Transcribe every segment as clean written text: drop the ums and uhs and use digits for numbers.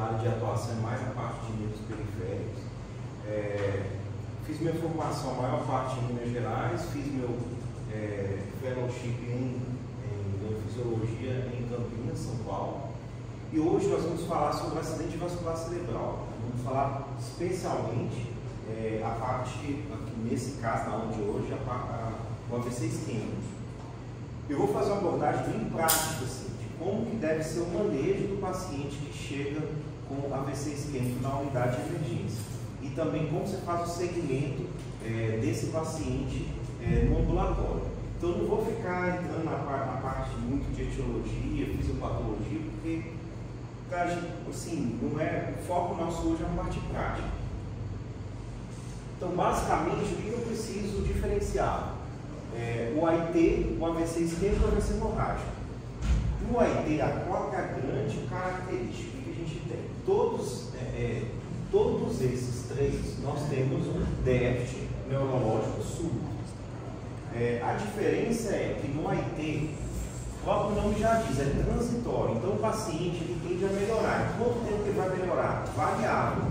área de atuação é mais a parte de nervos periféricos. Fiz minha formação, a maior parte em Minas Gerais, fiz meu fellowship em neurofisiologia em Campinas, São Paulo. E hoje nós vamos falar sobre o acidente vascular cerebral. Vamos falar especialmente a parte, aqui nesse caso, na aula de hoje, o AVC isquêmico. Eu vou fazer uma abordagem bem prática, assim, de como que deve ser o manejo do paciente que chega com AVC isquêmico na unidade de emergência. E também como você faz o segmento desse paciente no ambulatório. Então eu não vou ficar entrando na parte muito de etiologia, fisiopatologia, porque assim, não é, o foco nosso hoje é a parte prática. Então basicamente o que eu preciso diferenciar? O AIT, o AVC isquêmico e o AVC hemorrágico. No AIT, qual é a grande característica que a gente tem? Todos esses três, nós temos um déficit neurológico súbito. A diferença é que no AIT, o próprio nome já diz, é transitório. Então o paciente ele tende a melhorar. Quanto tempo ele vai melhorar? Variável.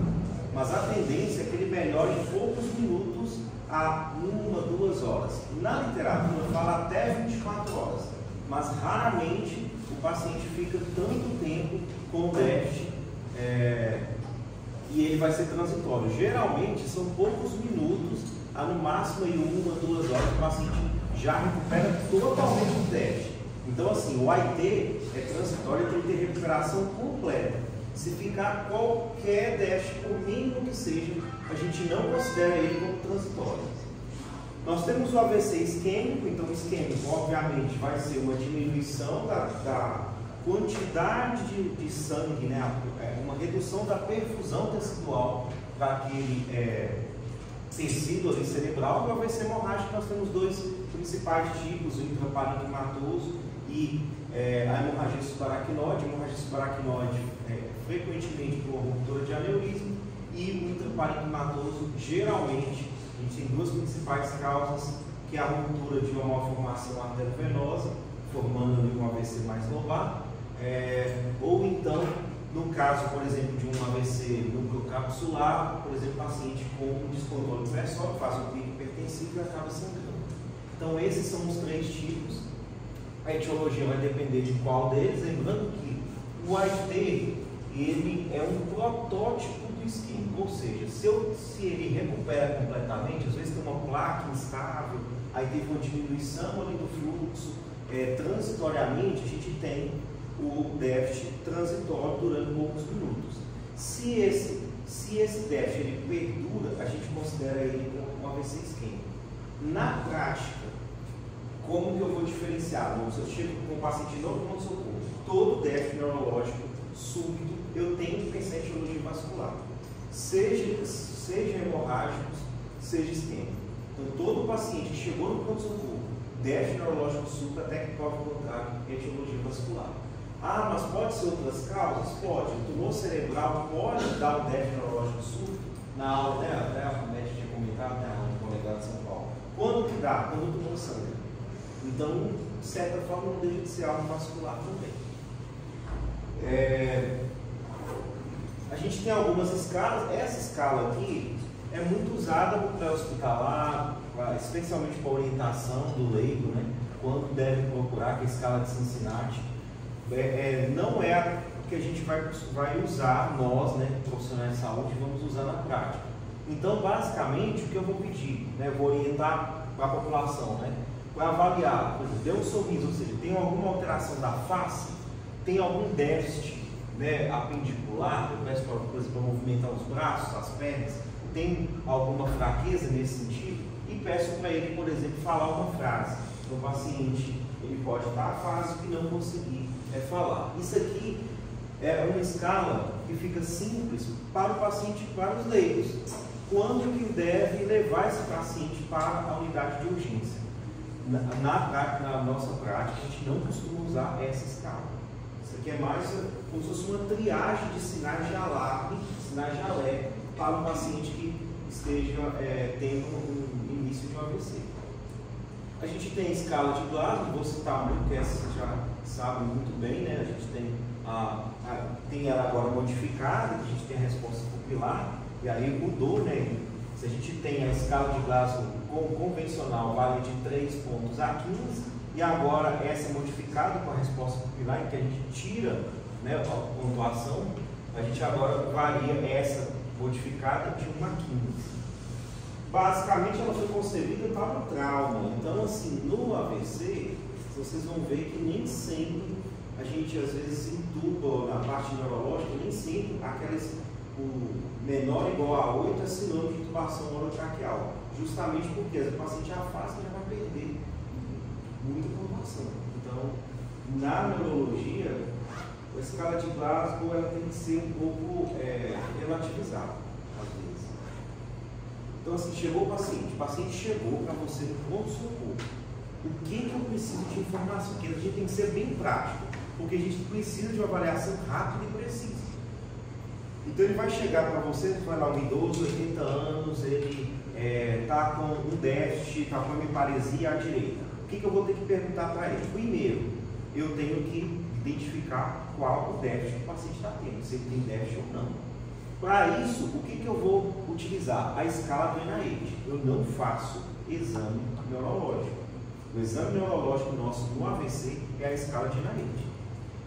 Mas a tendência é que ele melhore em poucos minutos a 1, 2 horas. Na literatura fala até 24 horas. Mas raramente o paciente fica tanto tempo com o déficit e ele vai ser transitório. Geralmente são poucos minutos, a no máximo 1, 2 horas, o paciente já recupera totalmente o déficit. Então assim, o AIT é transitório, tem que ter recuperação completa. Se ficar qualquer déficit, por mínimo que seja, a gente não considera ele como transitório. Nós temos o AVC isquêmico, então o isquêmico obviamente vai ser uma diminuição da quantidade de sangue, né? Uma redução da perfusão tecidual para aquele tecido ali cerebral. E o AVC hemorrágico nós temos dois principais tipos, o intraparenquimatoso e a hemorragia subaracnoide. A hemorragia subaracnoide frequentemente por ruptura de aneurisma, e o intraparenquimatoso geralmente a gente tem duas principais causas, que é a ruptura de uma malformação arteriovenosa, formando ali um AVC mais lobar, ou então, no caso, por exemplo, de um AVC núcleo-capsular, por exemplo, paciente com descontrole pressórico, faz um pico hipertensivo e acaba sangrando. Então, esses são os três tipos. A etiologia vai depender de qual deles, lembrando que o AIT ele é um protótipo do isquêmico, ou seja, se ele recupera completamente, às vezes tem uma placa instável, aí teve uma diminuição ali do fluxo, transitoriamente a gente tem o déficit transitório durante poucos minutos. Se esse déficit ele perdura, a gente considera ele como um AVC isquêmico. Na prática, como que eu vou diferenciar? Se eu chego com um paciente novo no pronto-socorro, todo déficit neurológico súbito, eu tenho que pensar em etiologia vascular, seja hemorrágicos, seja isquêmico. Então, todo paciente que chegou no pronto-socorro, déficit neurológico súbito, até que prova o contrário, etiologia vascular. Ah, mas pode ser outras causas? Pode. O tumor cerebral pode dar um déficit neurológico súbito. Na aula, até a médica tinha comentado, na aula do colega de São Paulo. Quando que dá? Quando o tumor sangra. Então, de certa forma, não deixa de ser algo vascular também. A gente tem algumas escalas. Essa escala aqui é muito usada no pré-hospitalar, especialmente para orientação do leigo, né? Quando deve procurar, que é a escala de Cincinnati. Não é a que a gente vai usar, nós, né, profissionais de saúde, vamos usar na prática. Então, basicamente, o que eu vou pedir, né, eu vou orientar para a população, né, para avaliar, por exemplo, deu um sorriso, ou seja, tem alguma alteração da face, tem algum déficit, né, apendicular, eu peço para, por exemplo, movimentar os braços, as pernas, tem alguma fraqueza nesse sentido, e peço para ele, por exemplo, falar uma frase. O paciente ele pode estar à fase que não conseguir falar. Isso aqui é uma escala que fica simples para o paciente e para os leigos. Quando que deve levar esse paciente para a unidade de urgência? Na nossa prática, a gente não costuma usar essa escala. Isso aqui é mais como se fosse uma triagem de sinais de alarme, sinais de alerta para o paciente que esteja tendo um início de um AVC. A gente tem a escala de Glasgow, vou citar muito, que essa você já sabe muito bem, né? A gente tem ela agora modificada, a gente tem a resposta pupilar, e aí mudou, né? Se a gente tem a escala de Glasgow convencional, vale de 3 pontos a 15, e agora essa modificada com a resposta pupilar, em que a gente tira, né, a pontuação, a gente agora varia essa modificada de 1 a 15. Basicamente ela foi concebida para o trauma, então assim, no AVC, vocês vão ver que nem sempre a gente às vezes intuba na parte neurológica, nem sempre o menor igual a 8 é sinônimo de intubação orotraqueal, justamente porque o paciente afasta e já vai perder muita informação. Então, na neurologia, a escala de Glasgow ela tem que ser um pouco relativizada, às vezes. Então, assim, chegou o paciente chegou para você no pronto-socorro. O que eu preciso de informação? Porque a gente tem que ser bem prático, porque a gente precisa de uma avaliação rápida e precisa. Então, ele vai chegar para você, vai lá um idoso, 80 anos, ele está com um déficit, está com uma hemiparesia à direita. O que eu vou ter que perguntar para ele? Primeiro, eu tenho que identificar qual o déficit que o paciente está tendo, se ele tem déficit ou não. Para isso, o que eu vou utilizar? A escala do NIH. Eu não faço exame neurológico. O exame neurológico nosso no AVC é a escala de NIH.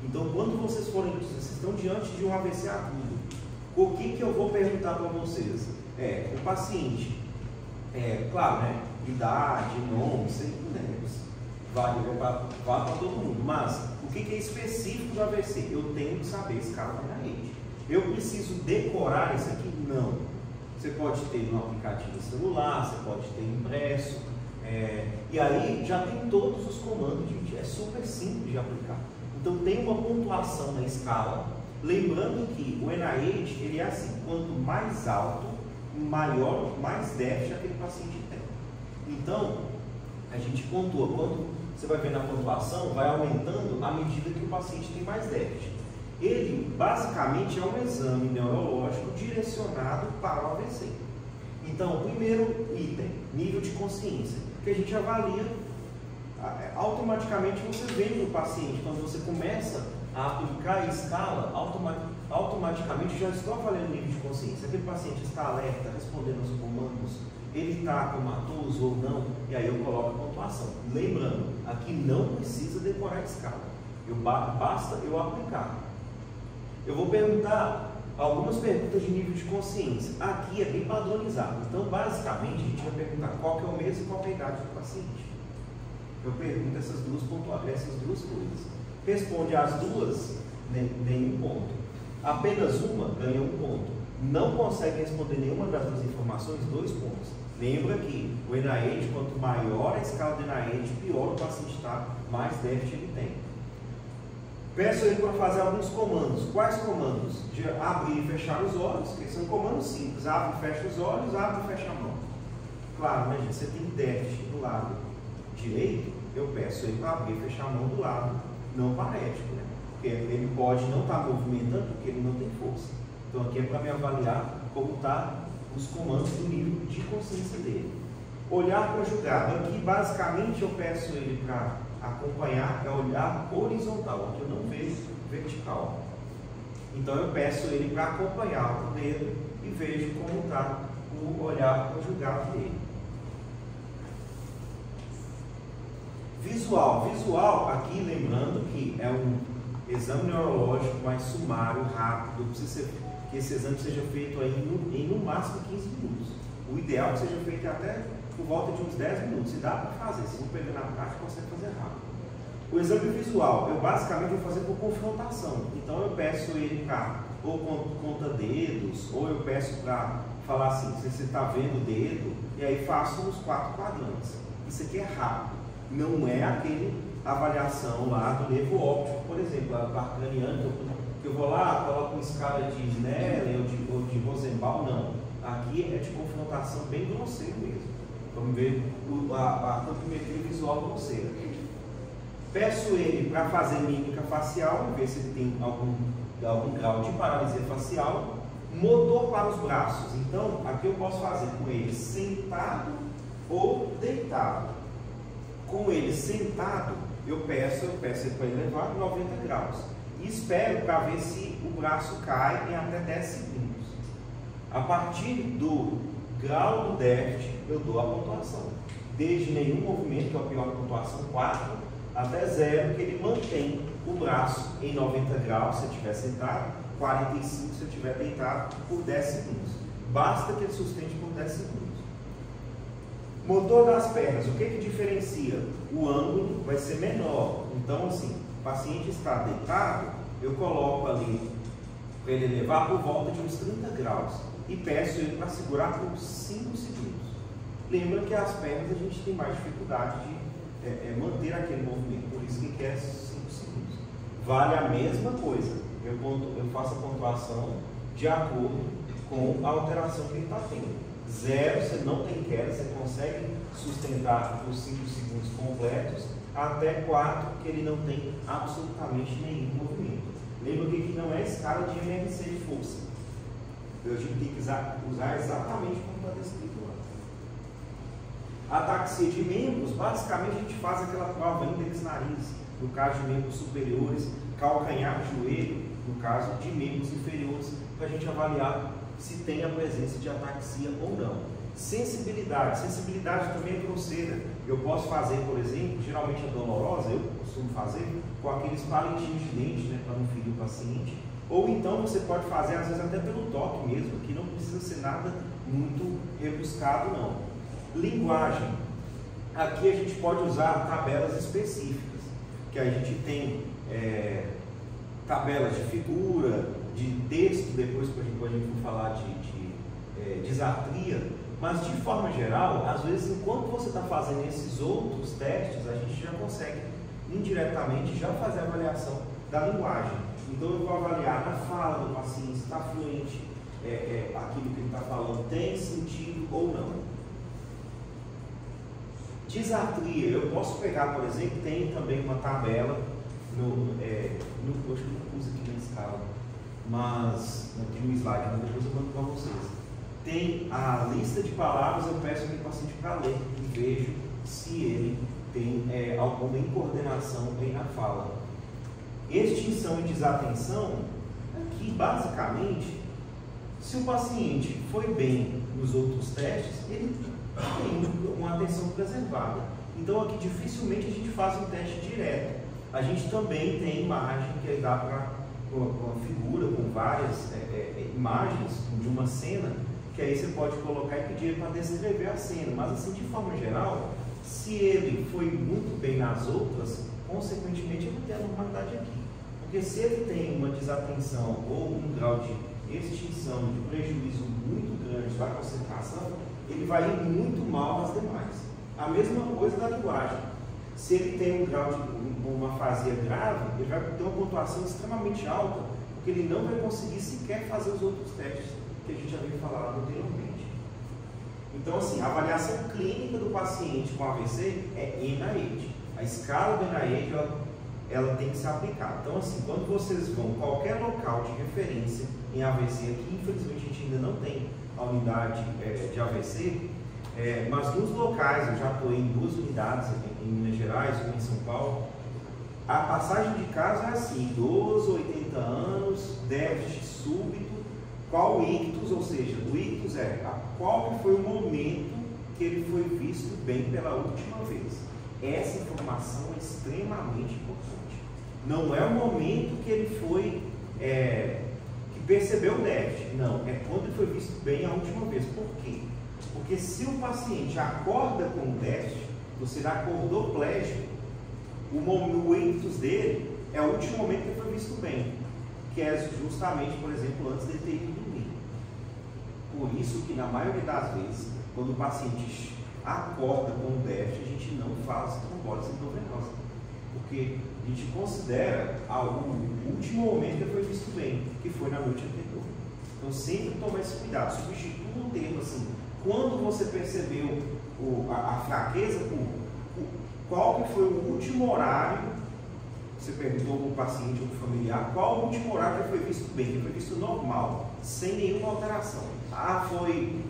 Então, quando vocês estão diante de um AVC agudo, o que eu vou perguntar para vocês? O paciente, claro, né? Idade, nome, sempre, né? Vale para todo mundo. Mas, o que é específico do AVC? Eu tenho que saber a escala do NIH. Eu preciso decorar isso aqui? Não. Você pode ter no aplicativo celular, você pode ter impresso, e aí já tem todos os comandos, gente. É super simples de aplicar. Então tem uma pontuação na escala, lembrando que o NIH, ele é assim, quanto mais alto, maior, mais déficit aquele paciente tem. Então, a gente pontua, quando você vai ver na pontuação, vai aumentando à medida que o paciente tem mais déficit. Ele, basicamente, é um exame neurológico direcionado para o AVC. Então, primeiro item, nível de consciência, que a gente avalia, automaticamente você vê no paciente, quando você começa a aplicar a escala, automaticamente já estou avaliando o nível de consciência. Aquele paciente está alerta, respondendo aos comandos, ele está comatoso ou não, e aí eu coloco a pontuação. Lembrando, aqui não precisa decorar a escala, basta eu aplicar. Eu vou perguntar algumas perguntas de nível de consciência. Aqui é bem padronizado. Então, basicamente, a gente vai perguntar qual que é o mês e qual que é a idade do paciente. Eu pergunto essas duas coisas. Responde as duas, nenhum ponto. Apenas uma, ganha 1 ponto. Não consegue responder nenhuma das duas informações, 2 pontos. Lembra que o NIH, quanto maior a escala do NIH, pior o paciente está, mais déficit ele tem. Peço ele para fazer alguns comandos. Quais comandos? De abrir e fechar os olhos, que são comandos simples. Abre e fecha os olhos, abre e fecha a mão. Claro, né, gente? Você tem déficit do lado direito, eu peço ele para abrir e fechar a mão do lado não parético, né? Porque ele pode não estar movimentando porque ele não tem força. Então aqui é para me avaliar como estão os comandos do nível de consciência dele. Olhar conjugado. Aqui basicamente eu peço ele para acompanhar, é olhar horizontal, aqui eu não vejo vertical. Então eu peço ele para acompanhar o dedo e vejo como está o olhar conjugado dele. Visual, aqui lembrando que é um exame neurológico mais sumário, rápido, precisa que esse exame seja feito aí em no máximo 15 minutos. O ideal é que seja feito até por volta de uns 10 minutos, se dá para fazer, se não pegar na prática, consegue fazer rápido. O exame visual, eu basicamente vou fazer por confrontação, então eu peço ele para, ou conta dedos, ou eu peço para falar assim, se você está vendo o dedo, e aí faço os 4 quadrantes. Isso aqui é rápido, não é aquele avaliação lá do nervo óptico, por exemplo, a parte craniana, que eu vou lá, coloco uma escala de Snellen ou de Rosenbaum, não. Aqui é de confrontação bem grosseiro mesmo. Vamos ver a campimetria visual grosseira. Peço ele para fazer mímica facial, ver se ele tem algum grau de paralisia facial. Motor para os braços. Então, aqui eu posso fazer com ele sentado ou deitado. Com ele sentado, eu peço ele para ele levar 90 graus. E espero para ver se o braço cai em até 10 segundos. A partir do grau do déficit, eu dou a pontuação. Desde nenhum movimento, que é a pior pontuação, 4, até 0, que ele mantém o braço em 90 graus se eu estiver sentado, 45 se eu estiver deitado, por 10 segundos. Basta que ele sustente por 10 segundos. Motor das pernas, o que diferencia? O ângulo vai ser menor. Então, assim, o paciente está deitado, eu coloco ali para ele levar por volta de uns 30 graus e peço ele para segurar por 5 segundos. Lembra que as pernas a gente tem mais dificuldade de manter aquele movimento, por isso que quer 5 segundos. Vale a mesma coisa, eu faço a pontuação de acordo com a alteração que ele está tendo. 0, você não tem queda, você consegue sustentar os 5 segundos completos, até 4, que ele não tem absolutamente nenhum movimento. Lembra que aqui não é escala de MRC de força. A gente tem que usar exatamente como está descrito lá. Ataxia de membros, basicamente a gente faz aquela prova índex-nariz, no caso de membros superiores, calcanhar, joelho, no caso de membros inferiores, para a gente avaliar se tem a presença de ataxia ou não. Sensibilidade também é grosseira. Eu posso fazer, por exemplo, geralmente é dolorosa, eu costumo fazer com aqueles palitinhos de dente, né, para não ferir o paciente. Ou então você pode fazer, às vezes até pelo toque mesmo, que não precisa ser nada muito rebuscado não. Linguagem. Aqui a gente pode usar tabelas específicas, que a gente tem tabelas de figura, de texto, depois que a gente for falar de disartria, mas de forma geral, às vezes, enquanto você está fazendo esses outros testes, a gente já consegue indiretamente já fazer a avaliação da linguagem. Então eu vou avaliar na fala do paciente, se está fluente, aquilo que ele está falando tem sentido ou não. Disartria, eu posso pegar, por exemplo, tem também uma tabela, eu acho que não pus aqui na escala, mas aqui no slide, depois eu mando para vocês. Tem a lista de palavras, eu peço aquele paciente para ler e vejo se ele tem alguma incoordenação na fala. Extinção e desatenção, aqui basicamente, se o paciente foi bem nos outros testes, ele tem uma atenção preservada. Então aqui dificilmente a gente faz um teste direto. A gente também tem imagem que dá para uma figura com várias imagens de uma cena, que aí você pode colocar e pedir para descrever a cena, mas assim de forma geral, se ele foi muito bem nas outras, consequentemente ele tem a normalidade aqui, porque se ele tem uma desatenção ou um grau de extinção, de prejuízo muito grande da concentração, ele vai ir muito mal nas demais. A mesma coisa da linguagem, se ele tem um grau de uma afasia grave, ele vai ter uma pontuação extremamente alta, porque ele não vai conseguir sequer fazer os outros testes que a gente já veio falar anteriormente. Então, assim, a avaliação clínica do paciente com AVC é NIH. A escala do NIH, ela tem que ser aplicada. Então, assim, quando vocês vão a qualquer local de referência em AVC, aqui infelizmente a gente ainda não tem a unidade de AVC, mas nos locais, eu já atuei em 2 unidades, em Minas Gerais, uma em São Paulo, a passagem de caso é assim: idoso, 80 anos, déficit súbito, qual ictus, ou seja, o ictus qual foi o momento que ele foi visto bem pela última vez. Essa informação é extremamente importante. Não é o momento que ele foi, que percebeu o déficit, não, é quando ele foi visto bem a última vez. Por quê? Porque se o paciente acorda com o déficit, você acordou plégico, o ictus dele é o último momento que ele foi visto bem, que é justamente, por exemplo, antes dele ter ido dormir. Por isso que na maioria das vezes, quando o paciente acorda com o déficit, a gente não faz trombólise endovenosa, porque a gente considera o último momento que ele foi visto bem, que foi na noite anterior. Então sempre tomar esse cuidado, substitua o termo assim, quando você percebeu a fraqueza, qual que foi o último horário, você perguntou para o paciente ou para o familiar, qual o último horário que foi visto bem, que foi visto normal, sem nenhuma alteração. Foi,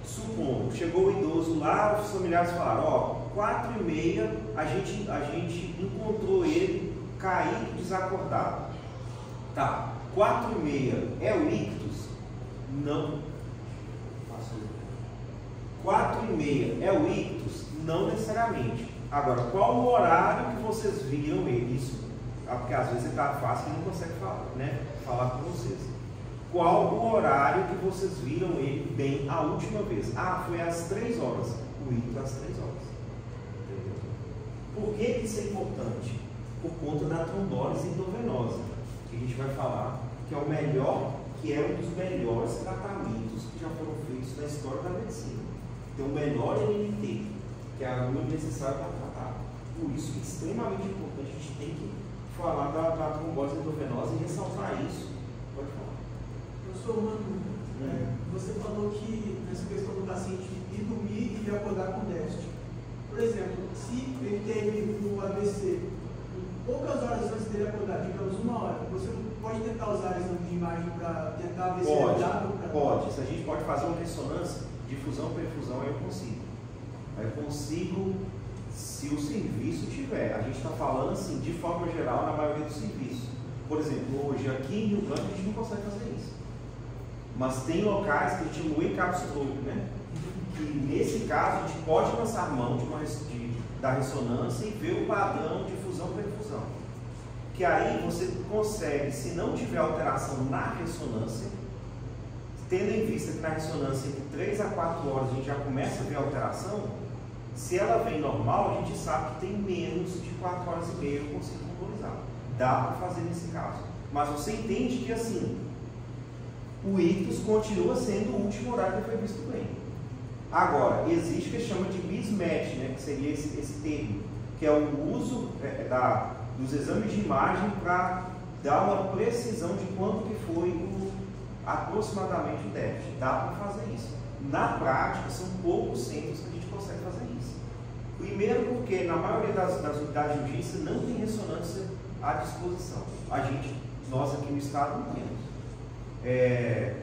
supondo, chegou o idoso lá, os familiares falaram, 4h30 a gente encontrou ele caído, desacordado. Tá, 4h30 é o ictus? Não. 4h30 é o ictus? Não necessariamente. Agora, qual o horário que vocês viram ele? Isso, porque às vezes está fácil e não consegue falar, né? Falar com vocês. Qual o horário que vocês viram ele bem a última vez? Ah, foi às 3 horas. O ictus às 3 horas. Entendeu? Por que isso é importante? Por conta da trombólise endovenosa, que a gente vai falar que é o melhor, que é um dos melhores tratamentos que já foram feitos na história da medicina. Tem o menor NNT, que é a agulha necessária para tratar. Por isso que é extremamente importante, a gente tem que falar da trombose endovenosa e ressaltar isso. Pode falar. Professor, uma dúvida. Você falou que nessa questão do paciente ir dormir e acordar com déficit. Por exemplo, se ele teve um ABC, poucas horas antes dele acordar, digamos 1 hora, você pode tentar usar exame de imagem para tentar ver se é dado? Pode. Se a gente pode fazer uma ressonância, difusão, perfusão, aí eu consigo. Aí eu consigo, se o serviço tiver. A gente está falando assim, de forma geral, na maioria dos serviços. Por exemplo, hoje aqui em Rio Branco a gente não consegue fazer isso. Mas tem locais que a gente chama o encapsulômetro, né? Que nesse caso a gente pode lançar mão da ressonância e ver o padrão de fusão-perfusão. Que aí você consegue, se não tiver alteração na ressonância, tendo em vista que na ressonância entre 3 a 4 horas a gente já começa a ver alteração, se ela vem normal, a gente sabe que tem menos de 4 horas e meia eu consigo temporizar. Dá para fazer nesse caso. Mas você entende que assim, o ictus continua sendo o último horário que foi visto bem. Agora, existe o que chama de mismatch, né, que seria esse termo, que é o uso dos exames de imagem para dar uma precisão de quanto que foi aproximadamente o déficit. Dá para fazer isso. Na prática, são poucos centros que a gente consegue fazer isso. Primeiro porque na maioria das unidades de urgência não tem ressonância à disposição. Nós aqui no estado não temos.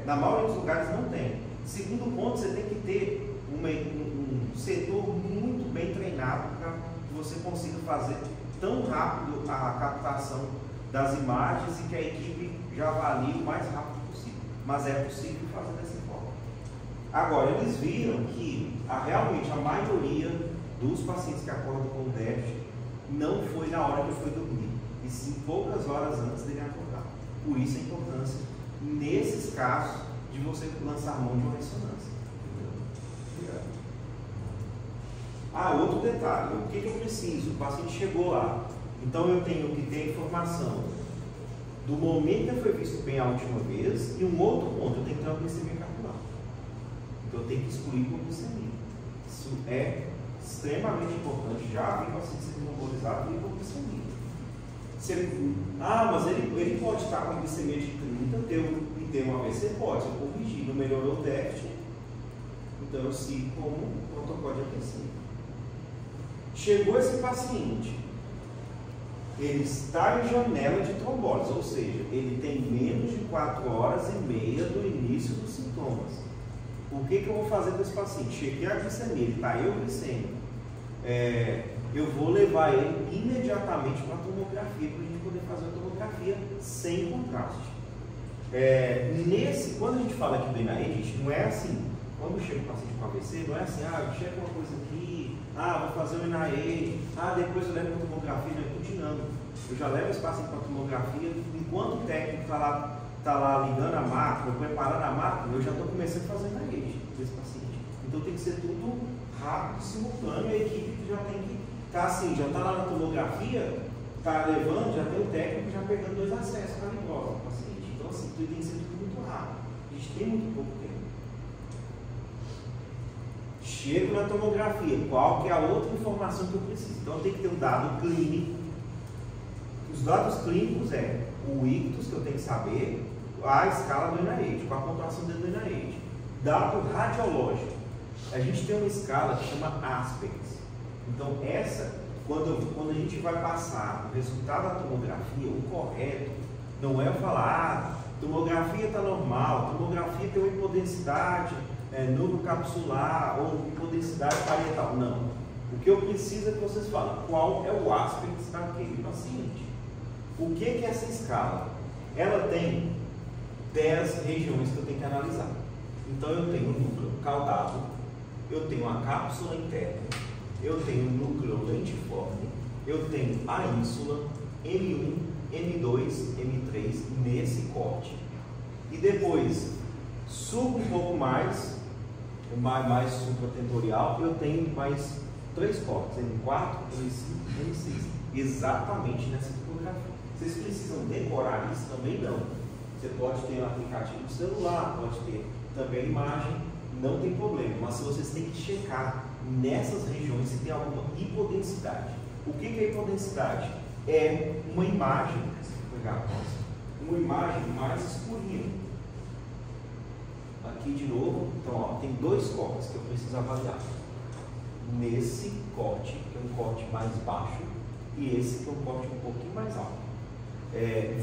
Na maioria dos lugares não tem. Segundo ponto, você tem que ter um setor muito bem treinado para que você consiga fazer tão rápido a captação das imagens e que a equipe já avalie o mais rápido possível. Mas é possível fazer dessa forma. Agora, eles viram que realmente a maioria dos pacientes que acordam com déficit não foi na hora que foi dormir, e sim poucas horas antes dele acordar. Por isso a importância, nesses casos, de você lançar mão de uma ressonância. Outro detalhe, o que eu preciso? O paciente chegou lá, então eu tenho que ter informação do momento que foi visto bem a última vez e um outro ponto, eu tenho que ter uma glicemia calculada. Então eu tenho que excluir com glicemia. Isso é extremamente importante. Já vi paciente sendo mobilizado e com glicemia. Mas ele pode estar com a glicemia de 30 e ter um AVC? Pode, eu corrigi, não melhorou o déficit, então eu sigo como protocolo de AVC. Chegou esse paciente, ele está em janela de trombólise, ou seja, ele tem menos de 4 horas e meia do início dos sintomas. O que eu vou fazer com esse paciente? Cheguei a glicemia, ele está euglicêmico. Eu vou levar ele imediatamente para a tomografia, para a gente poder fazer a tomografia sem contraste. Quando a gente fala aqui do NIH, não é assim, quando chega um paciente com AVC, não é assim, chega uma coisa aqui, vou fazer o NIH, depois eu levo para a tomografia, não é continuando. Eu já levo esse paciente para a tomografia, enquanto o técnico está lá ligando a máquina, preparando a máquina, eu já estou começando a fazer o NIH desse paciente. Então tem que ser tudo rápido, simultâneo, a equipe já tem que estar assim, já está lá na tomografia, está levando, já tem o técnico já pegando 2 acessos para a lingosa do paciente. Então assim, tudo tem que ser tudo muito rápido. A gente tem muito pouco tempo. Chego na tomografia, qual que é a outra informação que eu preciso? Então eu tenho que ter um dado clínico. Os dados clínicos o ictus, que eu tenho que saber, a escala do NIH, com a pontuação dentro do NIH. Dado radiológico, a gente tem uma escala que chama Aspects. Então essa, quando a gente vai passar o resultado da tomografia, o correto, não é eu falar, tomografia está normal, tomografia tem uma hipodensidade núcleo capsular ou hipodensidade parietal. Não. O que eu preciso é que vocês falem qual é o aspecto daquele paciente. O que é essa escala? Ela tem 10 regiões que eu tenho que analisar. Então eu tenho o núcleo caudado, eu tenho a cápsula interna, eu tenho o núcleo lentiforme, eu tenho a ínsula, M1, M2, M3 nesse corte. E depois subo um pouco mais supratentorial, eu tenho mais 3 cortes, M4, M5, M6, exatamente nessa tipografia. Vocês precisam decorar isso também? Não. Você pode ter um aplicativo no celular, pode ter também imagem, não tem problema, mas se vocês têm que checar nessas regiões se tem alguma hipodensidade. O que é hipodensidade? É uma imagem, uma imagem mais escurinha. Aqui de novo, então ó, tem 2 cortes que eu preciso avaliar. Nesse corte, que é um corte mais baixo, e esse que é um corte um pouquinho mais alto.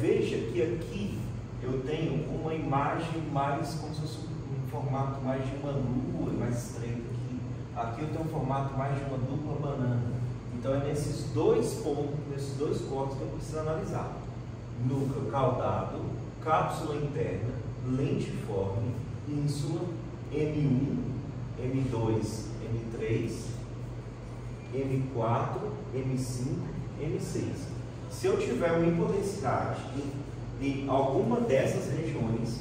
Veja que aqui eu tenho uma imagem mais, como se fosse um formato mais de uma lua, mais estreito aqui. Aqui eu tenho um formato mais de uma dupla banana. Então é nesses 2 pontos, nesses 2 cortes que eu preciso analisar. Núcleo caudado, cápsula interna, lentiforme, ínsula, M1, M2, M3, M4, M5, M6. Se eu tiver uma hipodensidade em alguma dessas regiões,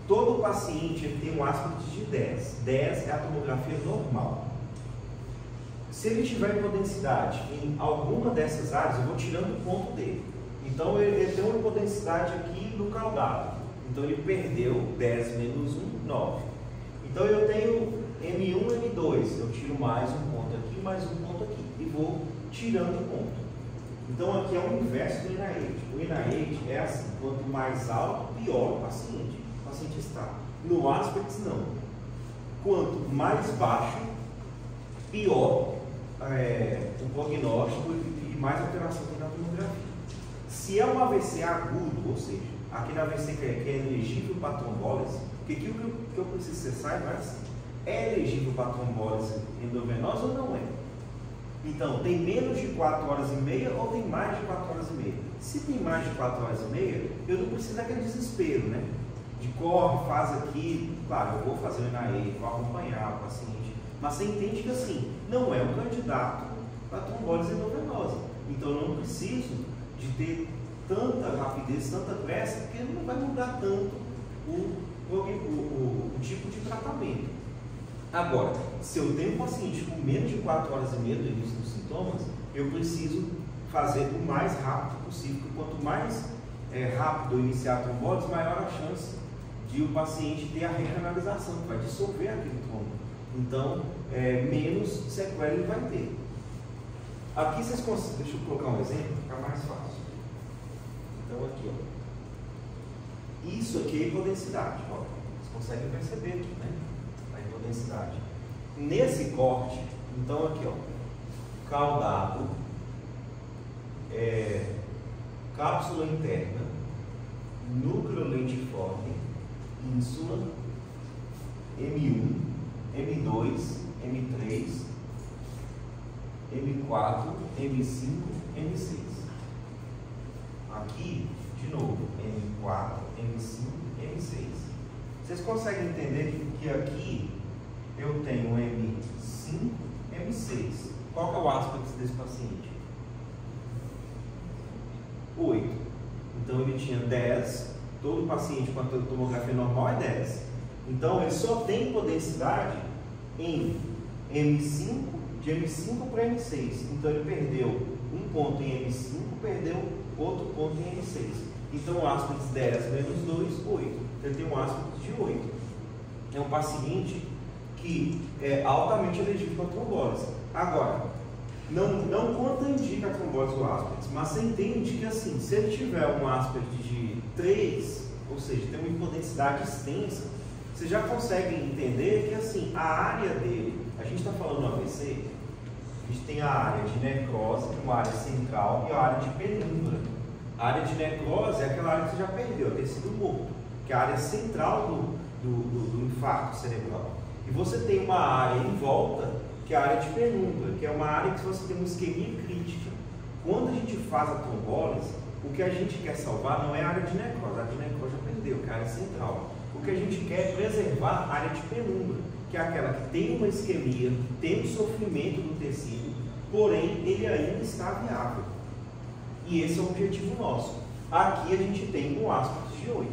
todo paciente tem um aspecto de 10. 10 é a tomografia normal. Se ele tiver hipodensidade em alguma dessas áreas, eu vou tirando o ponto dele. Então ele tem uma hipodensidade aqui no caudado. Então ele perdeu 10 menos 1, 9. Então eu tenho M1, M2. Eu tiro mais um ponto aqui, mais um ponto aqui. E vou tirando ponto. Então aqui é o inverso do NIH. O NIH é assim, quanto mais alto, pior o paciente está. No aspects não. Quanto mais baixo, pior o prognóstico e mais alteração tem na tomografia. Se é um AVC agudo, ou seja, aquele AVC que é elegível para trombólise, porque aquilo que eu preciso que você saiba é assim, é elegível para trombólise endovenosa ou não é? Então, tem menos de 4 horas e meia ou tem mais de 4 horas e meia? Se tem mais de 4 horas e meia, eu não preciso daquele desespero, né? De corre, faz aqui, claro, eu vou fazer o NAE, vou acompanhar o paciente, mas você entende que assim, não é um candidato para trombólise endovenosa. Então, eu não preciso de ter tanta rapidez, tanta pressa, porque não vai mudar tanto o tipo de tratamento. Agora, se eu tenho um paciente com menos de 4 horas e meia do início dos sintomas, eu preciso fazer o mais rápido possível, porque quanto mais rápido eu iniciar a trombólise, maior a chance de o paciente ter a recanalização, vai dissolver aquele trombo. Então, menos sequela ele vai ter. Aqui vocês conseguem, deixa eu colocar um exemplo, para ficar mais fácil. Então, aqui, ó. Isso aqui é hipodensidade, ó. Vocês conseguem perceber aqui, né? A hipodensidade. Nesse corte, então, aqui, ó. Caudado, cápsula interna, núcleo lentiforme, ínsula, M1, M2, M3, M4, M5, M6. Aqui, de novo, M4, M5, M6. Vocês conseguem entender que aqui eu tenho M5, M6. Qual que é o aspecto desse paciente? 8. Então ele tinha 10. Todo paciente com a tomografia normal é 10. Então ele só tem hipodensidade em M5, de M5 para M6. Então ele perdeu um ponto em M5, perdeu outro ponto em M6. Então o aspecto 10 menos 2, 8. Ele tem um aspecto de 8. É um paciente que é altamente elegível para trombólise. Agora, não contraindica a trombólise do aspecto, mas você entende que assim, se ele tiver um aspecto de 3, ou seja, tem uma hipodensidade extensa, você já consegue entender que assim, a área dele, a gente está falando no AVC, a gente tem a área de necrose, que é uma área central, e a área de penumbra. A área de necrose é aquela área que você já perdeu, tecido morto, que é a área central do infarto cerebral. E você tem uma área em volta, que que é a área de penumbra, que é uma área que você tem uma isquemia crítica. Quando a gente faz a trombólise, o que a gente quer salvar não é a área de necrose, a área de necrose já perdeu, que é a área central. O que a gente quer é preservar a área de penumbra, que é aquela que tem uma isquemia, tem um sofrimento do tecido, porém ele ainda está viável. E esse é o objetivo nosso. Aqui a gente tem um áspecto de 8.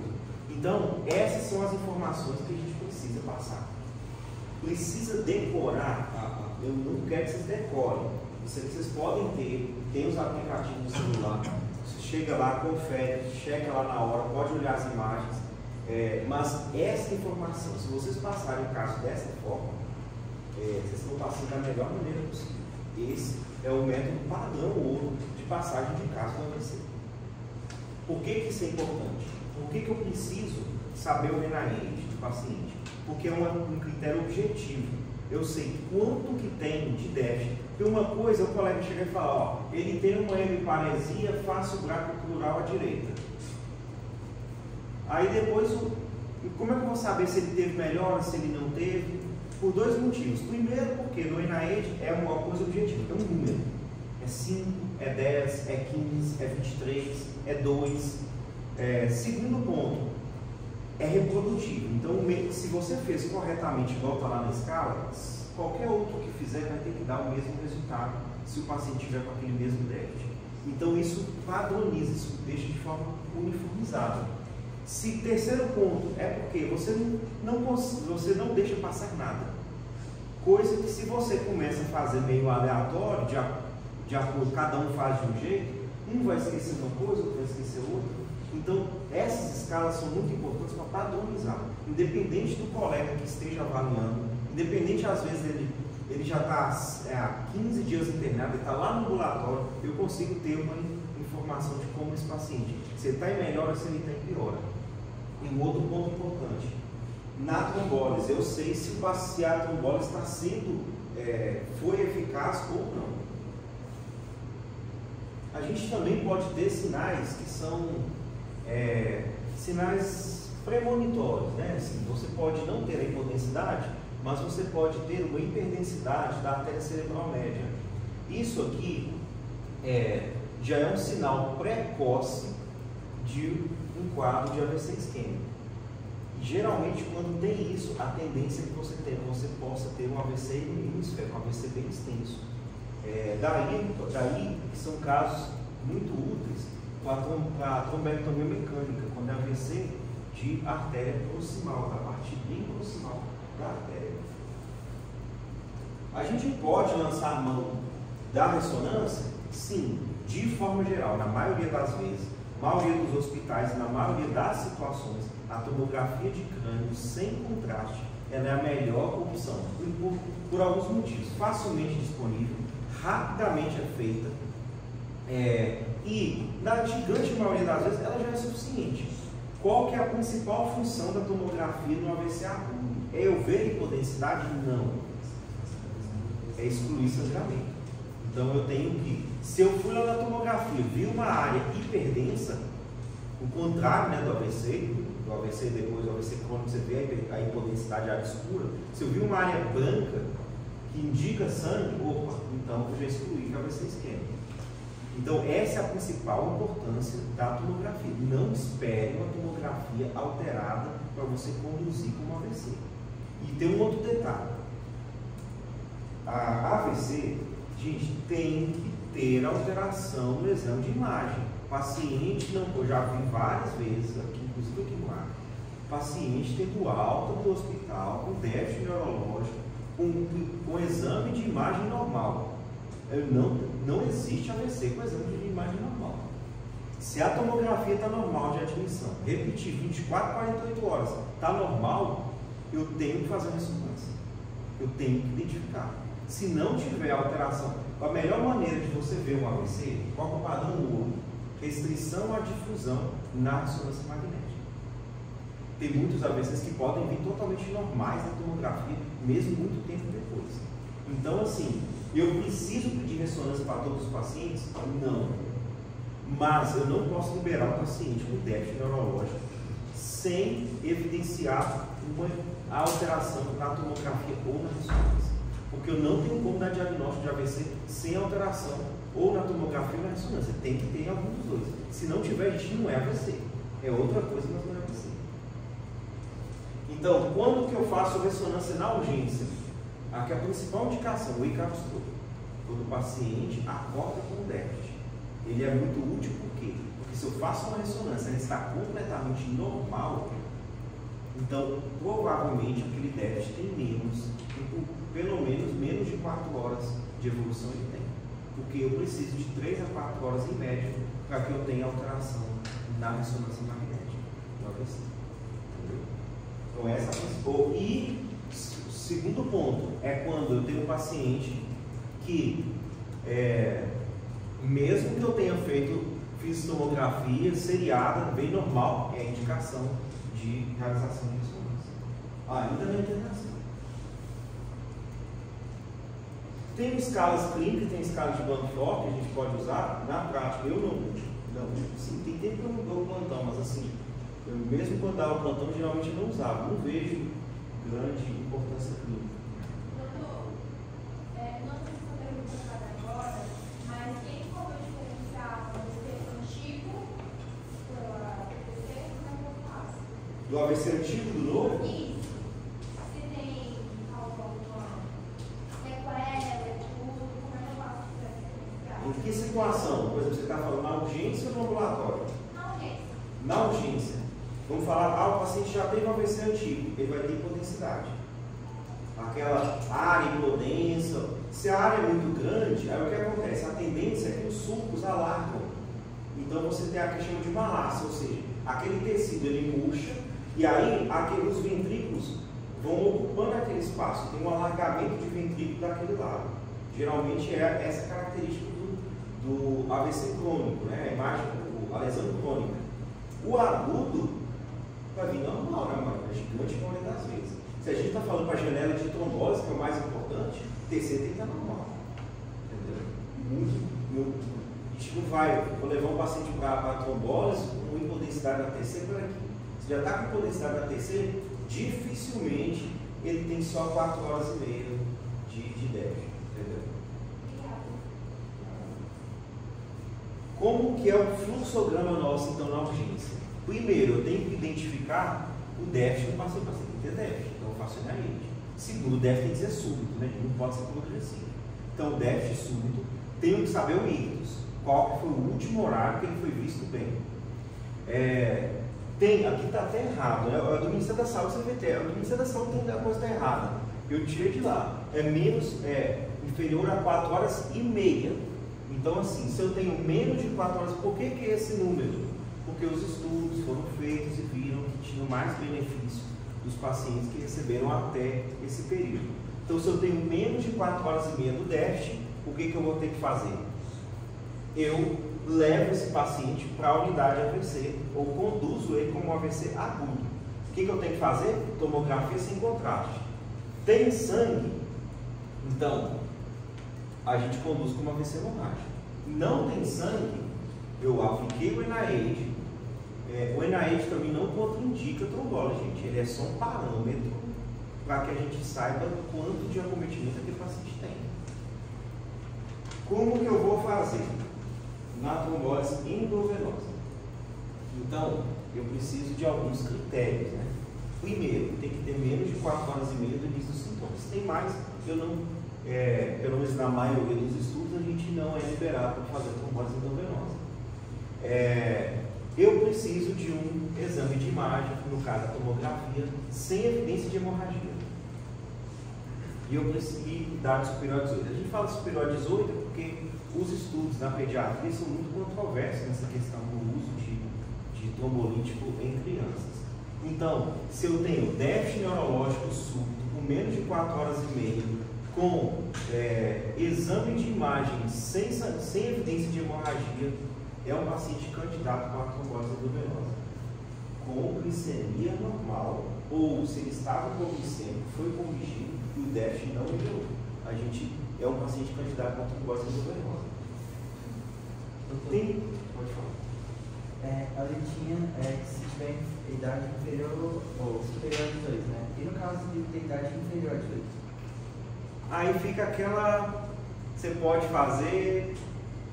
Então, essas são as informações que a gente precisa passar. Precisa decorar, eu não quero que vocês decorem. Vocês podem ter, tem os aplicativos no celular, você chega lá, confere, checa lá na hora, pode olhar as imagens, mas essa informação, se vocês passarem o caso dessa forma, vocês estão passando da melhor maneira possível. Esse é o método padrão ouro de passagem de caso do AVC. Por que isso é importante? Por que eu preciso saber o RENAIDE do paciente? Porque é um critério objetivo. Eu sei quanto que tem de déficit. Porque uma coisa, o colega chega e fala, ó, ele tem uma hemiparesia fácil braquicrural à direita. Aí depois, como é que eu vou saber se ele teve melhora, se ele não teve? Por dois motivos. Primeiro, porque no RENAIDE é uma coisa objetiva, é um número. É 5, é 10, é 15, é 23, é 2. Segundo ponto, é reprodutivo. Então, se você fez corretamente igual está lá na escala, qualquer outro que fizer vai ter que dar o mesmo resultado se o paciente tiver com aquele mesmo déficit. Então, isso padroniza, isso deixa de forma uniformizada. Terceiro ponto, é porque você não deixa passar nada. Coisa que se você começa a fazer meio aleatório, de acordo, cada um faz de um jeito, um vai esquecer uma coisa, outro vai esquecer outra. Então, essas escalas são muito importantes para padronizar. Independente do colega que esteja avaliando, independente, às vezes, ele já está há 15 dias internado, ele está lá no ambulatório, eu consigo ter uma informação de como esse paciente, se ele está em melhora, se ele está em piora. E um outro ponto importante, na trombólise, eu sei se a trombólise está sendo, foi eficaz ou não. A gente também pode ter sinais que são sinais premonitórios, né? Assim, você pode não ter a hipodensidade, mas você pode ter uma hiperdensidade da artéria cerebral média. Isso aqui já é um sinal precoce de um quadro de AVC isquêmico. Geralmente, quando tem isso, a tendência é que você possa ter um AVC hemisférico, um AVC bem extenso. Daí que são casos muito úteis para a trombectomia mecânica, quando é AVC de artéria proximal, da parte bem proximal da artéria. A gente pode lançar mão da ressonância? Sim, de forma geral, na maioria das vezes, na maioria dos hospitais, na maioria das situações, a tomografia de crânio sem contraste, ela é a melhor opção, por alguns motivos. Facilmente disponível, rapidamente é feita, e na gigante maioria das vezes ela já é suficiente. Qual que é a principal função da tomografia no AVC agudo? É eu ver hipodensidade? Não. É excluir sangramento. Então eu tenho que, se eu fui lá na tomografia, vi uma área hiperdensa, o contrário, né, do AVC depois do AVC crônico, você vê a hipodensidade, a área escura. Se eu vi uma área branca que indica sangue, então eu já excluí o AVC isquêmico. Então essa é a principal importância da tomografia. Não espere uma tomografia alterada para você conduzir como AVC. E tem um outro detalhe. A AVC, gente, tem que ter alteração no exame de imagem. O paciente, eu já vi várias vezes, inclusive aqui no ar, paciente tendo alta do hospital, com déficit neurológico, com exame de imagem normal. Não existe AVC com exame de imagem normal. Se a tomografia está normal de admissão, repetir 24, 48 horas, está normal, eu tenho que fazer a ressonância. Eu tenho que identificar. Se não tiver alteração, a melhor maneira de você ver um AVC, qual é o padrão ouro? Restrição à difusão na ressonância magnética. Tem muitos AVCs que podem vir totalmente normais na tomografia, mesmo muito tempo depois. Então, assim, eu preciso pedir ressonância para todos os pacientes? Não. Mas eu não posso liberar o paciente com déficit neurológico sem evidenciar uma alteração na tomografia ou na ressonância. Porque eu não tenho como dar diagnóstico de AVC sem alteração, ou na tomografia ou na ressonância. Tem que ter algum dos dois. Se não tiver, a gente não é AVC. É outra coisa, mas não é AVC. Então, quando que eu faço ressonância na urgência? Aqui é a principal indicação, o wake-up stroke. Quando o paciente acorda com déficit. Ele é muito útil por quê? Porque se eu faço uma ressonância e ele está completamente normal, então provavelmente aquele déficit tem pelo menos de 4 horas de evolução ele tem. Porque eu preciso de 3 a 4 horas em média para que eu tenha alteração na ressonância magnética, no AVC. Entendeu? Então essa é a principal. E o segundo ponto é quando eu tenho um paciente que, mesmo que eu tenha fiz tomografia seriada, bem normal, é a indicação de realização de ressonância. Ainda na internação. Tem escalas clínicas, tem escalas de Banfield que a gente pode usar. Na prática, eu não sim, tem tempo que eu não dou plantão, mas assim, eu mesmo quando dava plantão, geralmente eu não usava. Não vejo grande importância clínica. Doutor, não sei se você pergunta agora, mas quem for diferenciar o AVC antigo do AVC, como é que eu faço? Do AVC antigo do novo? Isso. Se tem alguma sequela, tudo, como é que eu faço para diferenciar? Em que situação? Por exemplo, você está falando na urgência ou no ambulatório? Na urgência. Na urgência, vamos falar, o paciente já teve um AVC antigo, ele vai ter hipodensidade. Aquela área hipodensa, se a área é muito grande, aí o que acontece? A tendência é que os sulcos alargam. Então você tem a que chama de malácia, ou seja, aquele tecido ele murcha, e aí os ventrículos vão ocupando aquele espaço, tem um alargamento de ventrículo daquele lado. Geralmente é essa característica do AVC crônico, né? A lesão crônica. O agudo vai vir normal, né, mano? É gigante a maioria das vezes. Se a gente está falando para a janela de trombose, que é o mais importante, TC tem que estar normal. Entendeu? A gente não vai, vou levar um paciente para trombose com hipodensidade na TC, por aqui. Se já está com hipodensidade na TC, dificilmente ele tem só 4 horas e meia de déficit. Entendeu? Como que é o fluxograma nosso, então, na urgência? Primeiro, eu tenho que identificar o déficit do paciente. O paciente tem que ter déficit, então eu faço NIH. Segundo, o déficit tem que ser súbito, né? Não pode ser progressivo. Então, o déficit súbito, tenho que saber o ictus. Qual foi o último horário que ele foi visto bem. Aqui está até errado, né? Do Ministério da Saúde, você vê, do Ministério da Saúde tem a coisa está errada. Eu tirei de lá. Inferior a 4 horas e meia. Então, assim, se eu tenho menos de 4 horas, por que é esse número? Porque os estudos foram feitos e viram que tinham mais benefício dos pacientes que receberam até esse período. Então, se eu tenho menos de 4 horas e meia do déficit, o que eu vou ter que fazer? Eu levo esse paciente para a unidade AVC ou conduzo ele como um AVC agudo. O que eu tenho que fazer? Tomografia sem contraste. Tem sangue? Então, a gente conduz como AVC hemorrágico. Não tem sangue? Eu apliquei o NIH. O NIH também não contraindica trombose, gente. Ele é só um parâmetro para que a gente saiba quanto de acometimento aquele paciente tem. Como que eu vou fazer na trombose endovenosa? Então, eu preciso de alguns critérios, né? Primeiro, tem que ter menos de 4 horas e meia do início dos sintomas. Se tem mais, eu não, pelo menos na maioria dos estudos, a gente não é liberado para fazer trombose endovenosa. Eu preciso de um exame de imagem, no caso a tomografia, sem evidência de hemorragia. E eu preciso de dados superior a 18. A gente fala superior a 18 porque os estudos na pediatria são muito controversos nessa questão do uso de trombolítico em crianças. Então, se eu tenho déficit neurológico súbito com menos de 4 horas e meia, com exame de imagem sem evidência de hemorragia, é um paciente candidato para a trombose endovenosa. Com glicemia normal, ou se ele estava com glicemia, foi corrigido e o déficit não melhorou. A gente é um paciente candidato para a trombose endovenosa. Pode falar. A leitinha se tiver idade inferior ou superior a 18, né? E no caso de ter idade inferior a 18? Aí fica aquela, você pode fazer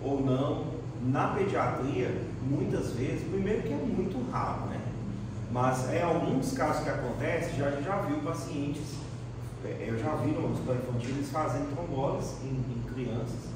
ou não. Na pediatria, muitas vezes, primeiro que é muito raro, né? Mas é alguns casos que acontece, já viu pacientes, eu já vi no hospital infantil eles fazendo tromboles em crianças.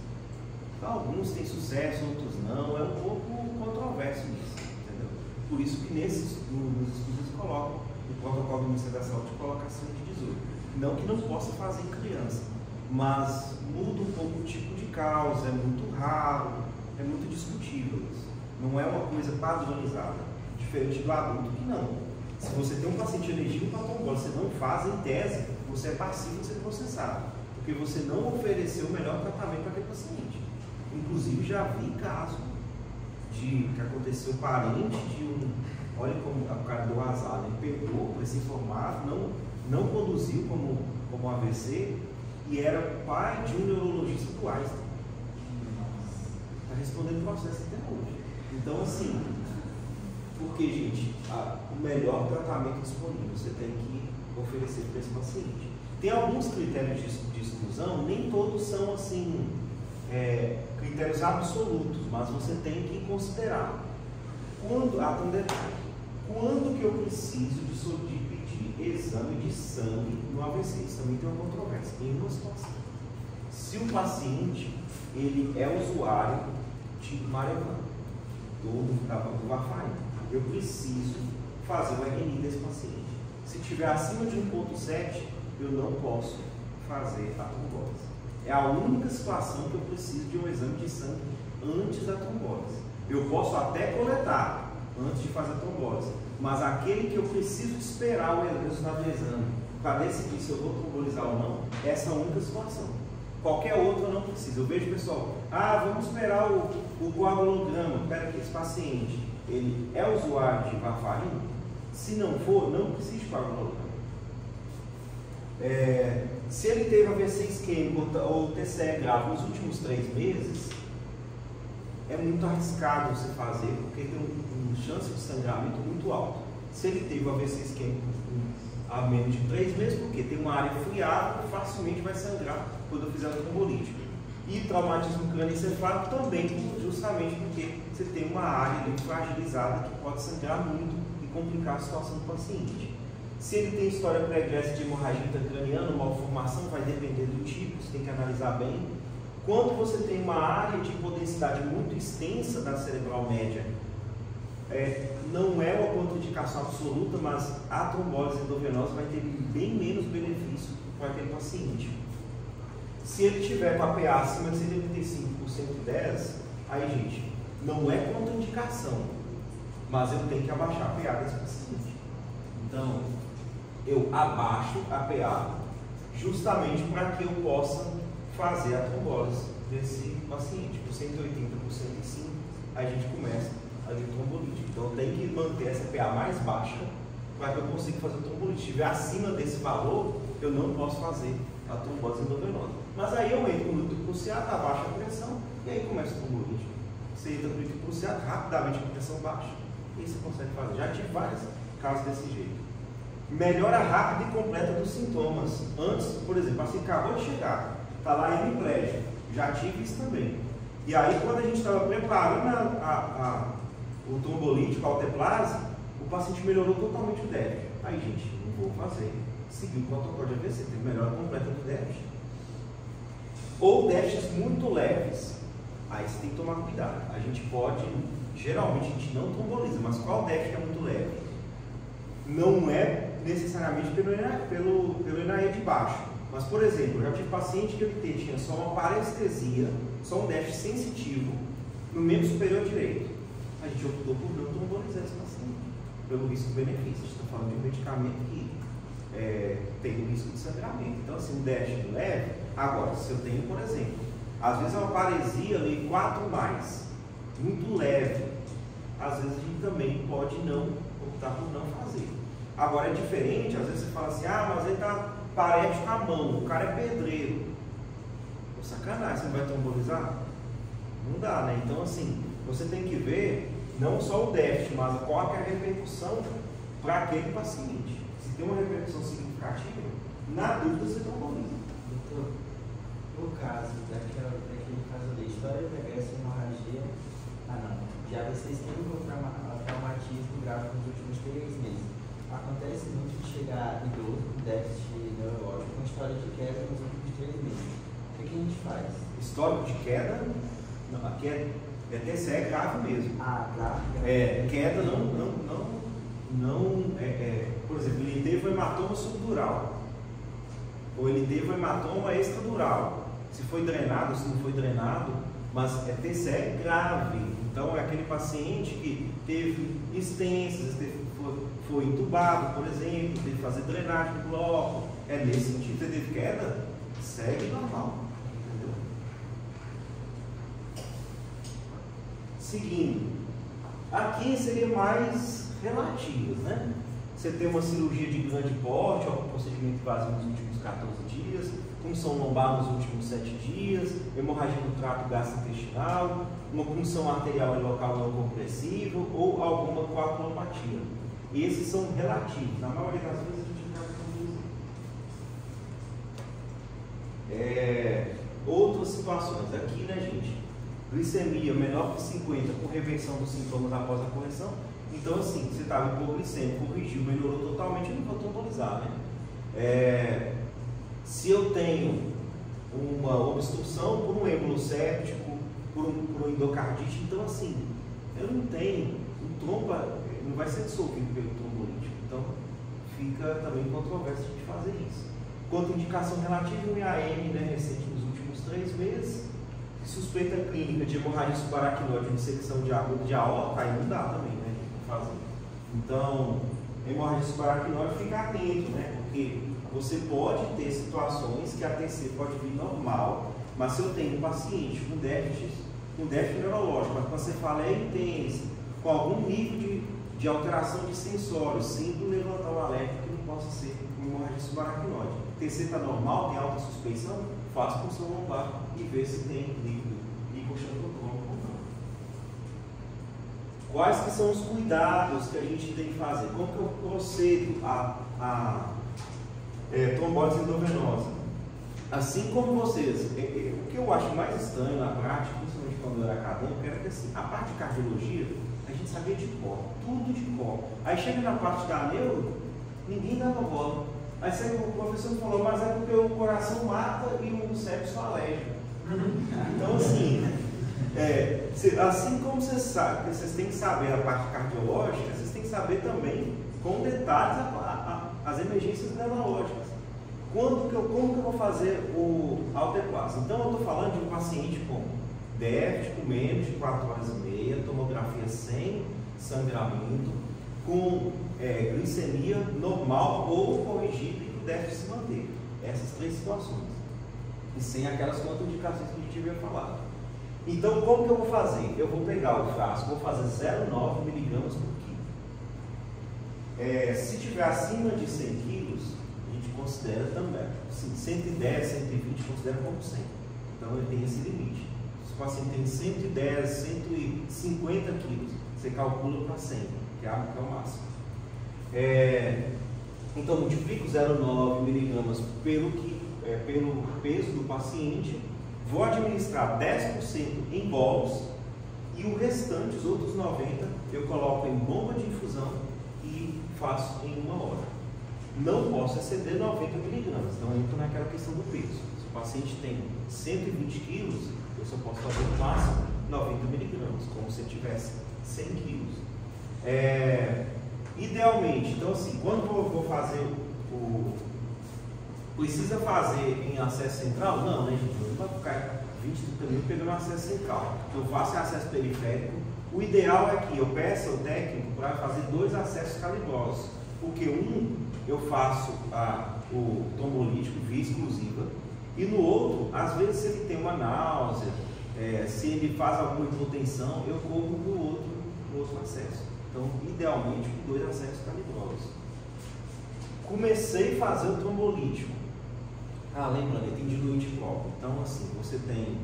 Então, alguns têm sucesso, outros não, é um pouco controverso isso, entendeu? Por isso que nos estudos eles colocam, o protocolo do Ministério da Saúde coloca acima de 18. Não que não possa fazer em criança, mas muda um pouco o tipo de causa, é muito raro, é muito discutível isso. Não é uma coisa padronizada, diferente do adulto que não. Se você tem um paciente alérgico para trombose, você não faz, em tese, você é passível de ser processado, porque você não ofereceu o melhor tratamento para aquele paciente. Inclusive já vi caso que aconteceu parente de um, olha como o cara deu azar, né? Pegou recém-formado, não conduziu como AVC e era pai de um neurologista do Einstein. Está respondendo o processo até hoje. Então, assim, porque, gente, o melhor tratamento disponível você tem que oferecer para esse paciente. Tem alguns critérios de exclusão, nem todos são, assim, critérios absolutos, mas você tem que considerar. Quando que eu preciso de pedir exame de sangue no AVC? Isso também tem uma controvérsia. Em uma situação. Se o paciente ele é usuário de Marevan, do Varfarina, eu preciso fazer o RNI desse paciente. Se tiver acima de 1,7, eu não posso fazer a trombose. É a única situação que eu preciso de um exame de sangue antes da trombose. Eu posso até coletar antes de fazer a trombose, mas aquele que eu preciso esperar o resultado do exame para decidir se eu vou trombolizar ou não, essa é a única situação. Qualquer outra eu não preciso. Eu vejo pessoal, vamos esperar o coagulograma. Espera que esse paciente, ele é usuário de Varfarina? Se não for, não precisa de coagulograma. Se ele teve AVC isquêmico ou TCE grave nos últimos 3 meses, é muito arriscado você fazer, porque tem uma chance de sangramento muito alta. Se ele teve o AVC isquêmico há menos de 3 meses, porque tem uma área friável que facilmente vai sangrar quando eu fizer a trombolítica. E traumatismo crânioencefálico também, justamente porque você tem uma área ali fragilizada que pode sangrar muito e complicar a situação do paciente. Se ele tem história pregressa de hemorragia intracraniana, malformação, vai depender do tipo, você tem que analisar bem. Quando você tem uma área de hipodensidade muito extensa da cerebral média, não é uma contraindicação absoluta, mas a trombose endovenosa vai ter bem menos benefício para aquele paciente. Se ele tiver com a PA acima de 75 por 110, aí, gente, não é contraindicação, mas eu tenho que abaixar a PA desse paciente. Então, eu abaixo a PA justamente para que eu possa fazer a trombose desse paciente. Por 180 por 105, a gente começa a fazer trombolítica. Então, eu tenho que manter essa PA mais baixa para que eu consiga fazer a trombólise. Se estiver acima desse valor, eu não posso fazer a trombose endovenosa. Mas aí eu entro no líquido pulseado, abaixa a pressão e aí começa a trombólise. Você entra no líquido pulseado, rapidamente a pressão baixa e você consegue fazer. Já tive vários casos desse jeito. Melhora rápida e completa dos sintomas. Antes, por exemplo, assim, acabou de chegar, está lá hemiplégico, já tive isso também. E aí, quando a gente estava preparando o trombolítico, a alteplase, o paciente melhorou totalmente o déficit. Aí, gente, não vou fazer. Seguir o protocolo de AVC, tem melhora completa do déficit. Ou déficits muito leves, aí você tem que tomar cuidado. A gente pode, geralmente a gente não tromboliza, mas qual déficit é muito leve? Não é necessariamente pelo NAE de baixo. Mas, por exemplo, eu já tive paciente que ele tinha só uma parestesia, só um déficit sensitivo no membro superior direito. A gente optou por não trombolizar esse paciente, pelo risco-benefício. A gente está falando de um medicamento que tem o risco de sangramento. Então, assim, um déficit leve. Agora, se eu tenho, por exemplo, às vezes é uma paresia ali 4+, muito leve, às vezes a gente também pode não optar por não fazer. Agora é diferente, às vezes você fala assim, mas ele está parético na mão, o cara é pedreiro. Pô, sacanagem, você não vai trombolizar? Não dá, né? Então, assim, você tem que ver não só o déficit, mas qual é a repercussão para aquele paciente. Se tem uma repercussão significativa, na dúvida você tromboliza. Doutor, No caso daquele caso da história pregressa hemorragia, de AVC isquêmico ou traumatismo grave nos últimos 3 meses. Acontece muito de chegar idoso com déficit neurológico com história de queda nos últimos 3 meses. O que a gente faz? Histórico de queda, não, aqui é TCE grave mesmo. Grave? Queda por exemplo, ele teve um hematoma subdural, ou ele teve um hematoma extradural. Se foi drenado, se não foi drenado, mas é TCE grave. Então é aquele paciente que teve estensas, foi entubado, por exemplo, teve que fazer drenagem do bloco. É nesse sentido, você teve queda, segue normal. Entendeu? Seguindo, aqui seria mais relativas, né? Você tem uma cirurgia de grande porte, algum procedimento invasivo nos últimos 14 dias, punção lombar nos últimos 7 dias, hemorragia do trato gastrointestinal, uma punção arterial em local não compressível ou alguma coagulopatia. Esses são relativos, na maioria das vezes a gente acaba com outras situações, aqui, né, gente? Glicemia menor que 50 com reversão dos sintomas após a correção. Então, assim, você estava hipoglicêmico, corrigiu, melhorou totalmente, eu não vou trombolizar, né? Se eu tenho uma obstrução por um êmbolo séptico, por um endocardite, então, assim, eu não tenho um trombo, não vai ser dissolvido pelo trombolítico. Então, fica também controverso de fazer isso. Quanto indicação relativa, um IAM, né, recente nos últimos 3 meses, suspeita clínica de hemorragia subaracnoide, dissecção de aorta, aí não dá também, né? Fazer. Então, hemorragia subaracnoide, fica atento, né? Porque você pode ter situações que a TC pode vir normal, mas se eu tenho um paciente com déficit neurológico, mas quando você fala é intenso, com algum nível de alteração de sensório, síndrome levantar o alerta que não possa ser uma hemorragia subaracnoide. TC está normal, tem alta suspeição, faz punção lombar e vê se tem líquido lipoxantotômico ou não. Quais que são os cuidados que a gente tem que fazer? Como que eu procedo a trombose endovenosa? Assim como vocês, o que eu acho mais estranho na prática, principalmente quando eu era acadêmico, era que assim, a parte de cardiologia, a gente sabia de cor, tudo de cor. Aí chega na parte da neuro, ninguém dava bola. Aí o professor falou, mas é porque o coração mata e o septo só aleja. Então, assim, assim como vocês sabem, vocês têm que saber a parte cardiológica, vocês têm que saber também, com detalhes, as emergências neurológicas. Como que eu vou fazer o autoequase? Então, eu estou falando de um paciente com déficit, com menos de 4 horas e meia, tomografia sem sangramento, com glicemia normal ou corrigida e o déficit se manter. Essas 3 situações. E sem aquelas contraindicações que a gente havia falado. Então, como que eu vou fazer? Eu vou pegar o frasco, vou fazer 0,9 mg por quilo. Se tiver acima de 100 kg, a gente considera também. 110, 120, considera como 100. Então, ele tem esse limite. Se o paciente tem 110, 150 kg, você calcula para 100, que é o máximo. Então, multiplico 0,9 mg pelo peso do paciente, vou administrar 10% em bolos e o restante, os outros 90%, eu coloco em bomba de infusão e faço em 1 hora. Não posso exceder 90 mg, então eu entro naquela questão do peso. Se o paciente tem 120 kg, eu só posso fazer no máximo 90 mg, como se eu tivesse 100 kg. Idealmente, então assim, quando eu vou fazer precisa fazer em acesso central? Não, né, gente? Não vai ficar 20, 30 minutos pegando acesso central. Eu faço em acesso periférico. O ideal é que eu peça o técnico para fazer 2 acessos calibrosos. Porque um, eu faço o trombolítico via exclusiva, e no outro, às vezes, se ele tem uma náusea, se ele faz alguma hipotensão, eu corro no outro acesso. Então, idealmente, com 2 acessos calibrosos. Comecei a fazer o trombolítico. Lembrando, tem diluente próprio. Então, assim, você tem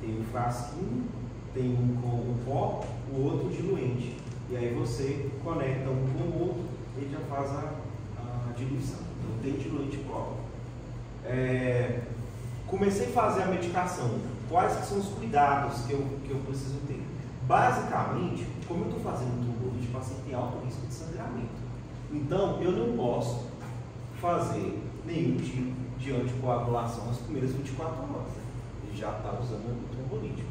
um frasquinho, tem um com o pó, o outro diluente. E aí você conecta um com o outro, ele já faz a diluição. Então, tem diluente próprio. Comecei a fazer a medicação. Quais que são os cuidados que eu preciso ter? Basicamente, como eu estou fazendo trombolite, o paciente tem alto risco de sangramento. Então, eu não posso fazer nenhum tipo de anticoagulação nas primeiras 24 horas. Ele já está usando o trombolítico.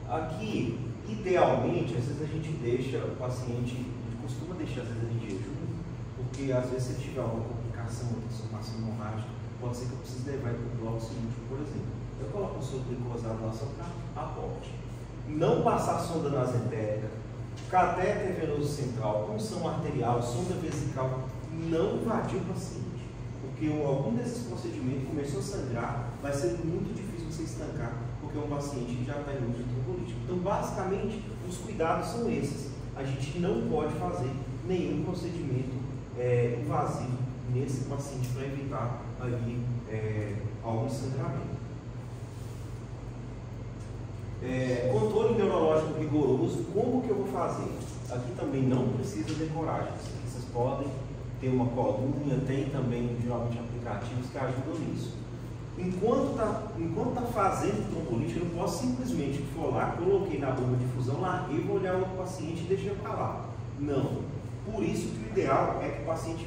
Aqui, idealmente, às vezes a gente deixa o paciente, a gente costuma deixar às vezes em jejum, porque às vezes se ele tiver alguma complicação, uma transformação hemorrágica, pode ser que eu precise levar ele para o bloco cirúrgico, por exemplo. Eu coloco o soro glicosado lá só para aporte. Não passar sonda nasentérica, catéter venoso central, punção arterial, sonda vesical, não invadir o paciente. Porque algum desses procedimentos começou a sangrar, vai ser muito difícil você estancar, porque é um paciente que já está em uso de trombolítico. Então, basicamente, os cuidados são esses. A gente não pode fazer nenhum procedimento invasivo nesse paciente para evitar ali algum sangramento. Controle neurológico rigoroso, como que eu vou fazer? Aqui também não precisa decorar, gente. Vocês podem ter uma coluna, tem também geralmente aplicativos que ajudam nisso. Enquanto tá fazendo trombolite, eu não posso simplesmente for lá, coloquei na bomba de infusão, larguei, vou olhar o paciente e deixei para lá. Não. Por isso que o ideal é que o paciente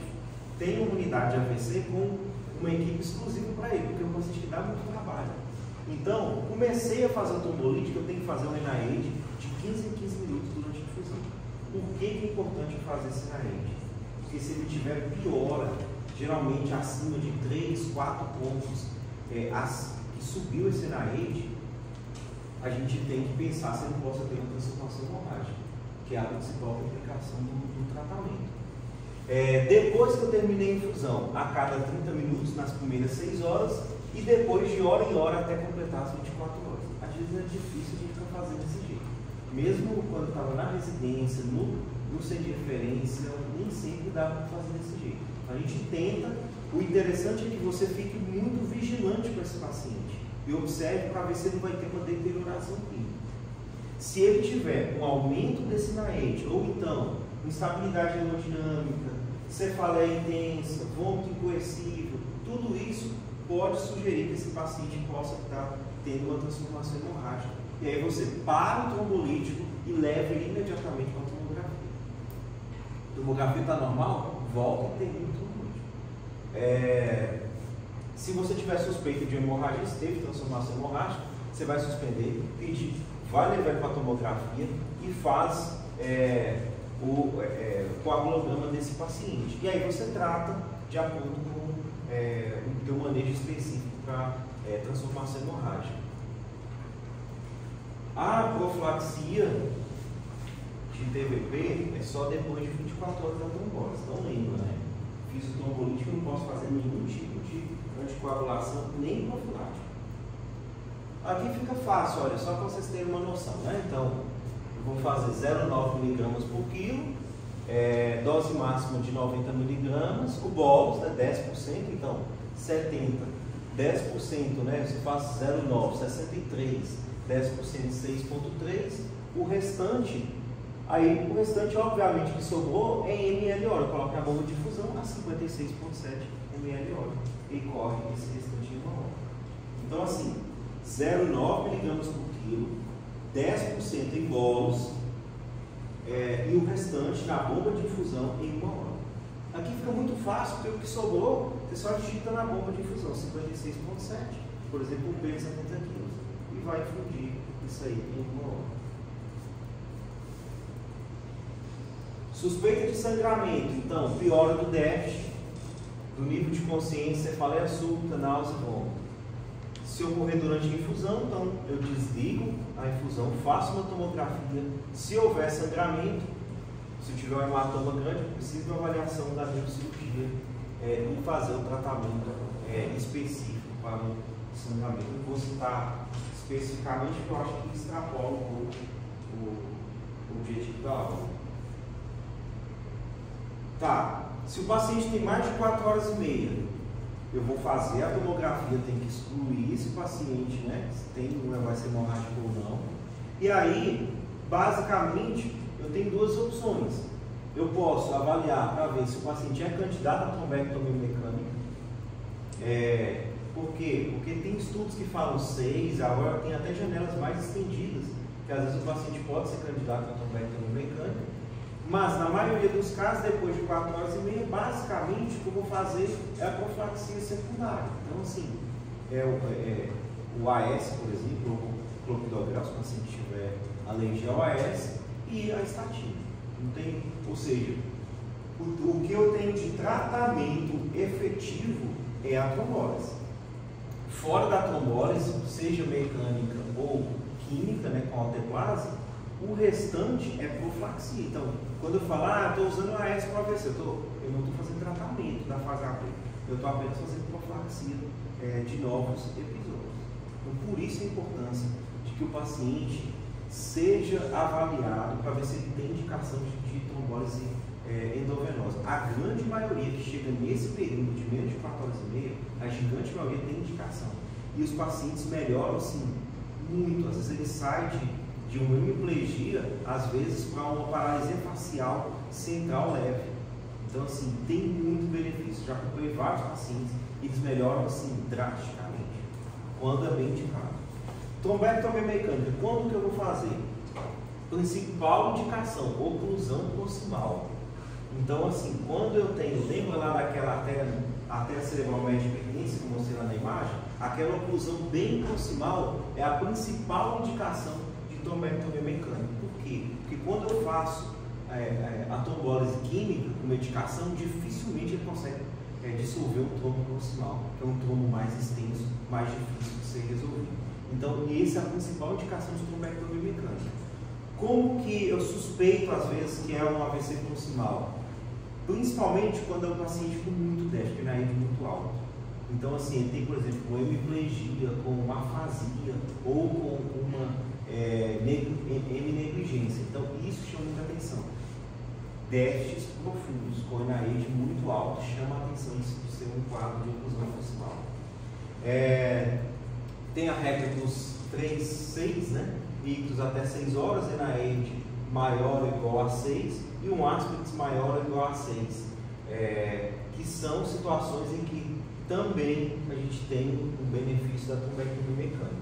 tenha uma unidade de AVC com uma equipe exclusiva para ele, porque é um paciente que dá muito trabalho. Então, comecei a fazer o trombolítico, eu tenho que fazer um NIAID de 15 em 15 minutos durante a infusão. Por que é importante fazer esse NIAID? Porque se ele tiver piora, geralmente acima de 3, 4 pontos, que subiu esse NIAID, a gente tem que pensar se ele possa ter uma transformação hemorrágica, que é a principal complicação do tratamento. Depois que eu terminei a infusão, a cada 30 minutos nas primeiras 6 horas, e depois de hora em hora até completar as 24 horas. Às vezes é difícil a gente ficar fazendo desse jeito. Mesmo quando estava na residência, no centro de referência, nem sempre dá para fazer desse jeito. A gente tenta, o interessante é que você fique muito vigilante com esse paciente e observe para ver se ele vai ter uma deterioração clínica. Se ele tiver um aumento desse NIAID, ou então instabilidade hemodinâmica, cefaleia intensa, vômito incoercível, tudo isso pode sugerir que esse paciente possa estar tendo uma transformação hemorrágica. E aí você para o trombolítico e leva ele imediatamente para a tomografia. A tomografia está normal? Volta e termina o trombolítico. Se você tiver suspeita de hemorragia, se teve transformação hemorrágica, você vai suspender, pedir, vai levar ele para a tomografia e faz o coagulograma desse paciente. E aí você trata de acordo com o teu manejo específico para transformação hemorrágica. A profilaxia de TVP é só depois de 24 horas da trombose. Então lembra, né? Fiz o trombolítico, não posso fazer nenhum tipo de anticoagulação, nem profilático. Aqui fica fácil, olha, só para vocês terem uma noção, né? Então, eu vou fazer 0,9 mg por quilo, dose máxima de 90 mg, o bolus, né, 10%, então 70, 10%, né, você faz 0,9, 63, 10%, 6,3, o restante, obviamente que sobrou é em ml hora, eu coloco na bomba de infusão a 56,7 ml hora, e corre esse restante em 1 hora. Então assim, 0,9 mg por quilo, 10% em bolus, e o restante na bomba de infusão em 1 hora. Aqui fica muito fácil, porque o que sobrou, você só digita na bomba de infusão, 56,7, por exemplo, um peso de 70 kg, e vai infundir isso aí em 1 hora. Suspeita de sangramento, então, piora do déficit, do nível de consciência, cefaleia súbita, náusea e vômito. Se ocorrer durante a infusão, então eu desligo a infusão, faço uma tomografia. Se houver sangramento, se tiver um hematoma grande, eu preciso de uma avaliação da neurocirurgia e fazer um tratamento específico para o sangramento. Eu vou citar especificamente, porque eu acho que extrapola um pouco o objetivo da aula. Tá, se o paciente tem mais de 4 horas e meia, eu vou fazer a tomografia, tem que excluir esse paciente, né? Se vai ser hemorrágico ou não. E aí, basicamente, eu tenho duas opções. Eu posso avaliar para ver se o paciente é candidato a trombectomia mecânica. Por quê? Porque tem estudos que falam 6, agora tem até janelas mais estendidas, que às vezes o paciente pode ser candidato a trombectomia mecânica, mas na maioria dos casos, depois de 4 horas e meia, basicamente o que eu vou fazer é a profilaxia secundária. Então, assim, o AS, por exemplo, ou clopidogrel, se o paciente tiver alergia ao AS, e a estatina. Não tem, ou seja, o que eu tenho de tratamento efetivo é a trombólise. Fora da trombólise, seja mecânica ou química, né, com alteplase, o restante é profilaxia. Então, quando eu falo, estou usando a AS para AVC, eu não estou fazendo tratamento da fase AP, eu estou apenas fazendo profilaxia de novos episódios. Então, por isso a importância de que o paciente seja avaliado para ver se ele tem indicação de trombólise endovenosa. A grande maioria que chega nesse período de menos de 4 horas e meia, a gigante maioria tem indicação. E os pacientes melhoram assim, muito. Às vezes ele sai de uma hemiplegia, às vezes para uma paralisia facial central leve. Então, assim, tem muito benefício. Já acompanhei vários pacientes e eles melhoram assim drasticamente, quando é bem indicado. Trombectomia mecânica, quando que eu vou fazer? Principal indicação, oclusão proximal. Então, assim, quando eu tenho, lembra lá daquela artéria cerebral média hipertensa que eu mostrei lá na imagem? Aquela oclusão bem proximal é a principal indicação de trombectomia mecânica. Por quê? Porque quando eu faço a trombólise química com medicação, dificilmente ele consegue dissolver o trombo proximal, que é um trombo mais extenso, mais difícil de ser resolvido. Então, essa é a principal indicação de trombectomia mecânica. Como que eu suspeito, às vezes, que é um AVC proximal? Principalmente quando é um paciente com muito déficit, na rede muito alto. Então, assim, ele tem, por exemplo, com hemiplegia, com uma afasia ou com uma heminegligência. Então, isso chama muita atenção. Déficits profundos, com NIH muito alto, chama a atenção de ser um quadro de oclusão proximal. Tem a regra dos 3-6, né? Ictus até 6 horas, NIH maior ou igual a 6 e um aspects maior ou igual a 6, que são situações em que também a gente tem um benefício da trombectomia mecânica.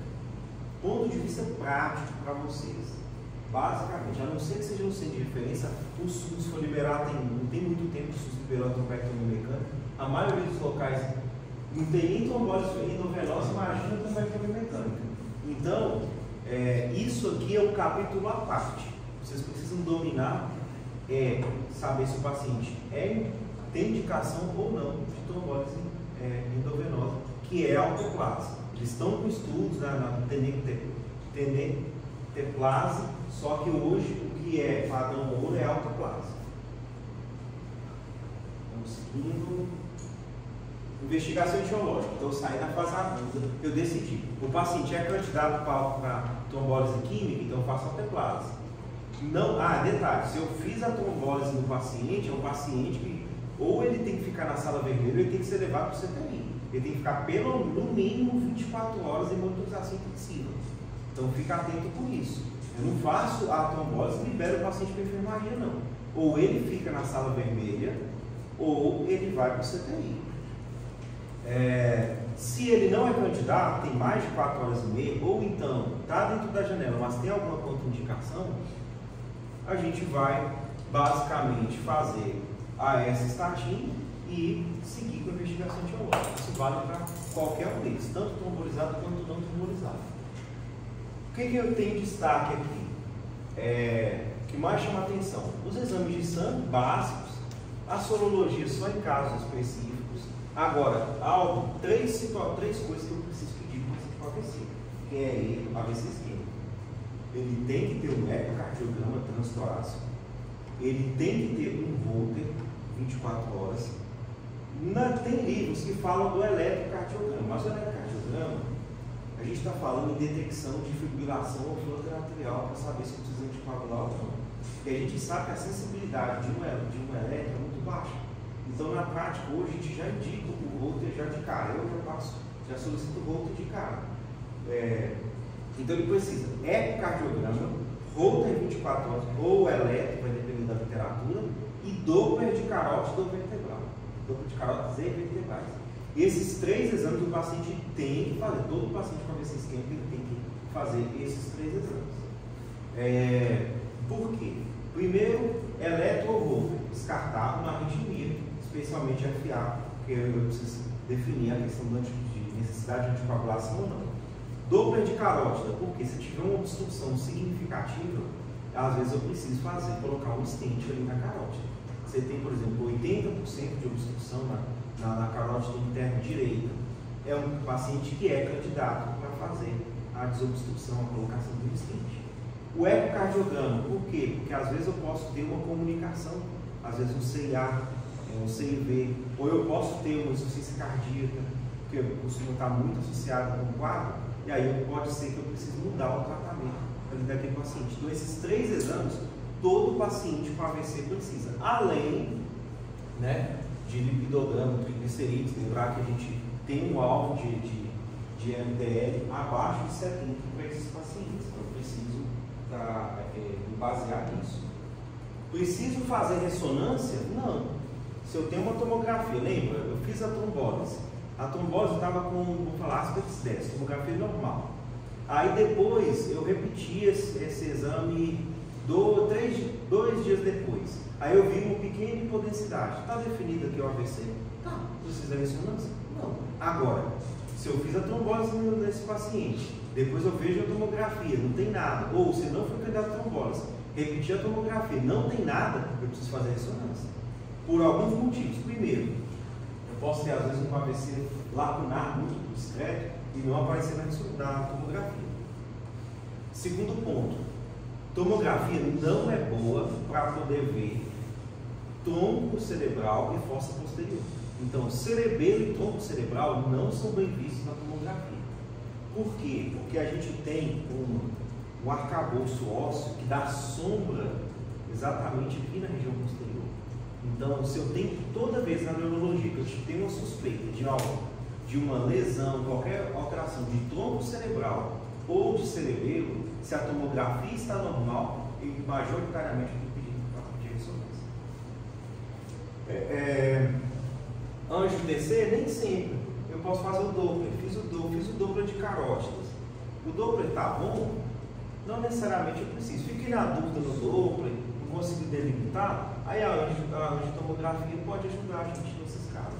Ponto de vista prático para vocês, basicamente, a não ser que seja um centro de referência, o SUS foi liberado, não tem muito tempo que o SUS liberou a trombectomia mecânica, a maioria dos locais não tem nem trombólise endovenosa, imagina a trombectomia mecânica. Então, isso aqui é um capítulo à parte. Vocês precisam dominar, saber se o paciente tem indicação ou não de trombólise endovenosa, que é alteplase. Eles estão com estudos na tenecteplase, só que hoje o que é padrão ouro é alteplase. Vamos seguindo. Investigação etiológica. Então, eu saí da fase aguda, eu decidi. O paciente é candidato para trombólise química, então eu faço alteplase. Não, detalhe, se eu fiz a trombólise no paciente, é um paciente que ou ele tem que ficar na sala vermelha ou ele tem que ser levado para o CTI. Ele tem que ficar no mínimo 24 horas em monitorização intensiva. Então fica atento com isso. Eu não faço a trombólise e libero o paciente para a enfermaria, não. Ou ele fica na sala vermelha ou ele vai para o CTI. Se ele não é candidato, tem mais de 4 horas e meia, ou então está dentro da janela, mas tem alguma contraindicação, a gente vai basicamente fazer essa estatina e seguir com a investigação etiológica. Isso vale para qualquer um deles, tanto trombolizado quanto não trombolizado. O que eu tenho de destaque aqui? Que mais chama a atenção? Os exames de sangue básicos, a sorologia só em casos específicos. Agora, três coisas que eu preciso pedir para o AVC, que é AVC isquêmico. Ele tem que ter um ecocardiograma transtorácico, ele tem que ter um Holter 24 horas. Tem livros que falam do eletrocardiograma, mas o eletrocardiograma, a gente está falando em detecção de fibrilação ou fluxo arterial para saber se precisa anticoagular ou não. E a gente sabe que a sensibilidade de um eletro é muito baixa. Então, na prática, hoje a gente já indica o Holter já de cara. Eu já solicito o Holter de cara. Então, ele precisa ecocardiograma, Holter 24 horas, ou eletro, vai depender da literatura, e Doppler de carótide ou vertebral. Doppler de carótides e vertebrais. Esses 3 exames o paciente tem que fazer. Todo paciente com AVC isquêmico ele tem que fazer esses 3 exames. Por quê? Primeiro, eletro ou Holter, descartável na arritmia, especialmente FA, porque eu preciso definir a questão de necessidade de anticoagulação ou não. Doppler de carótida, porque se tiver uma obstrução significativa, às vezes eu preciso colocar um stent ali na carótida. Você tem, por exemplo, 80% de obstrução na carótida interna direita. É um paciente que é candidato para fazer a desobstrução, a colocação do stent. O ecocardiograma, por quê? Porque às vezes eu posso ter uma comunicação, às vezes um CIA, um CIV, ou eu posso ter uma insuficiência cardíaca, que costuma estar muito associada com o quadro, e aí pode ser que eu precise mudar o tratamento daquele paciente. Então, esses 3 exames, todo paciente com AVC precisa, além, né, de lipidograma, triglicerídeos, lembrar que a gente tem um alvo de MDL abaixo de 70 para esses pacientes, então eu preciso me basear nisso. Preciso fazer ressonância? Não. Se eu tenho uma tomografia, lembra? Eu fiz a trombose estava com, vamos falar, aspects 10, tomografia normal. Aí depois eu repeti esse exame 2 dias depois. Aí eu vi uma pequena hipodensidade. Está definido aqui o AVC? Tá. Precisa de ressonância? Não. Agora, se eu fiz a trombose nesse paciente, depois eu vejo a tomografia, não tem nada, ou se não foi candidato a trombose, repetir a tomografia, não tem nada, eu preciso fazer ressonância. Por alguns motivos. Primeiro, eu posso ter às vezes um AVC lacunar muito discreto e não aparecer na tomografia. Segundo ponto, tomografia não é boa para poder ver tronco cerebral e fossa posterior. Então, cerebelo e tronco cerebral não são bem vistos na tomografia. Por quê? Porque a gente tem um arcabouço ósseo que dá sombra exatamente aqui na região posterior. Então, se eu tenho toda vez na neurologia que eu tenho uma suspeita de algo, de uma lesão, qualquer alteração de tronco cerebral ou de cerebelo, se a tomografia está normal, eu majoritariamente estou pedindo para pedir ressonância. Anjo DC, nem sempre. Eu posso fazer o Doppler. Fiz o Doppler de carótidas. O Doppler está bom? Não necessariamente eu preciso. Fiquei na dúvida no Doppler, não consegui delimitar. Aí a angiotomografia pode ajudar a gente nesses casos.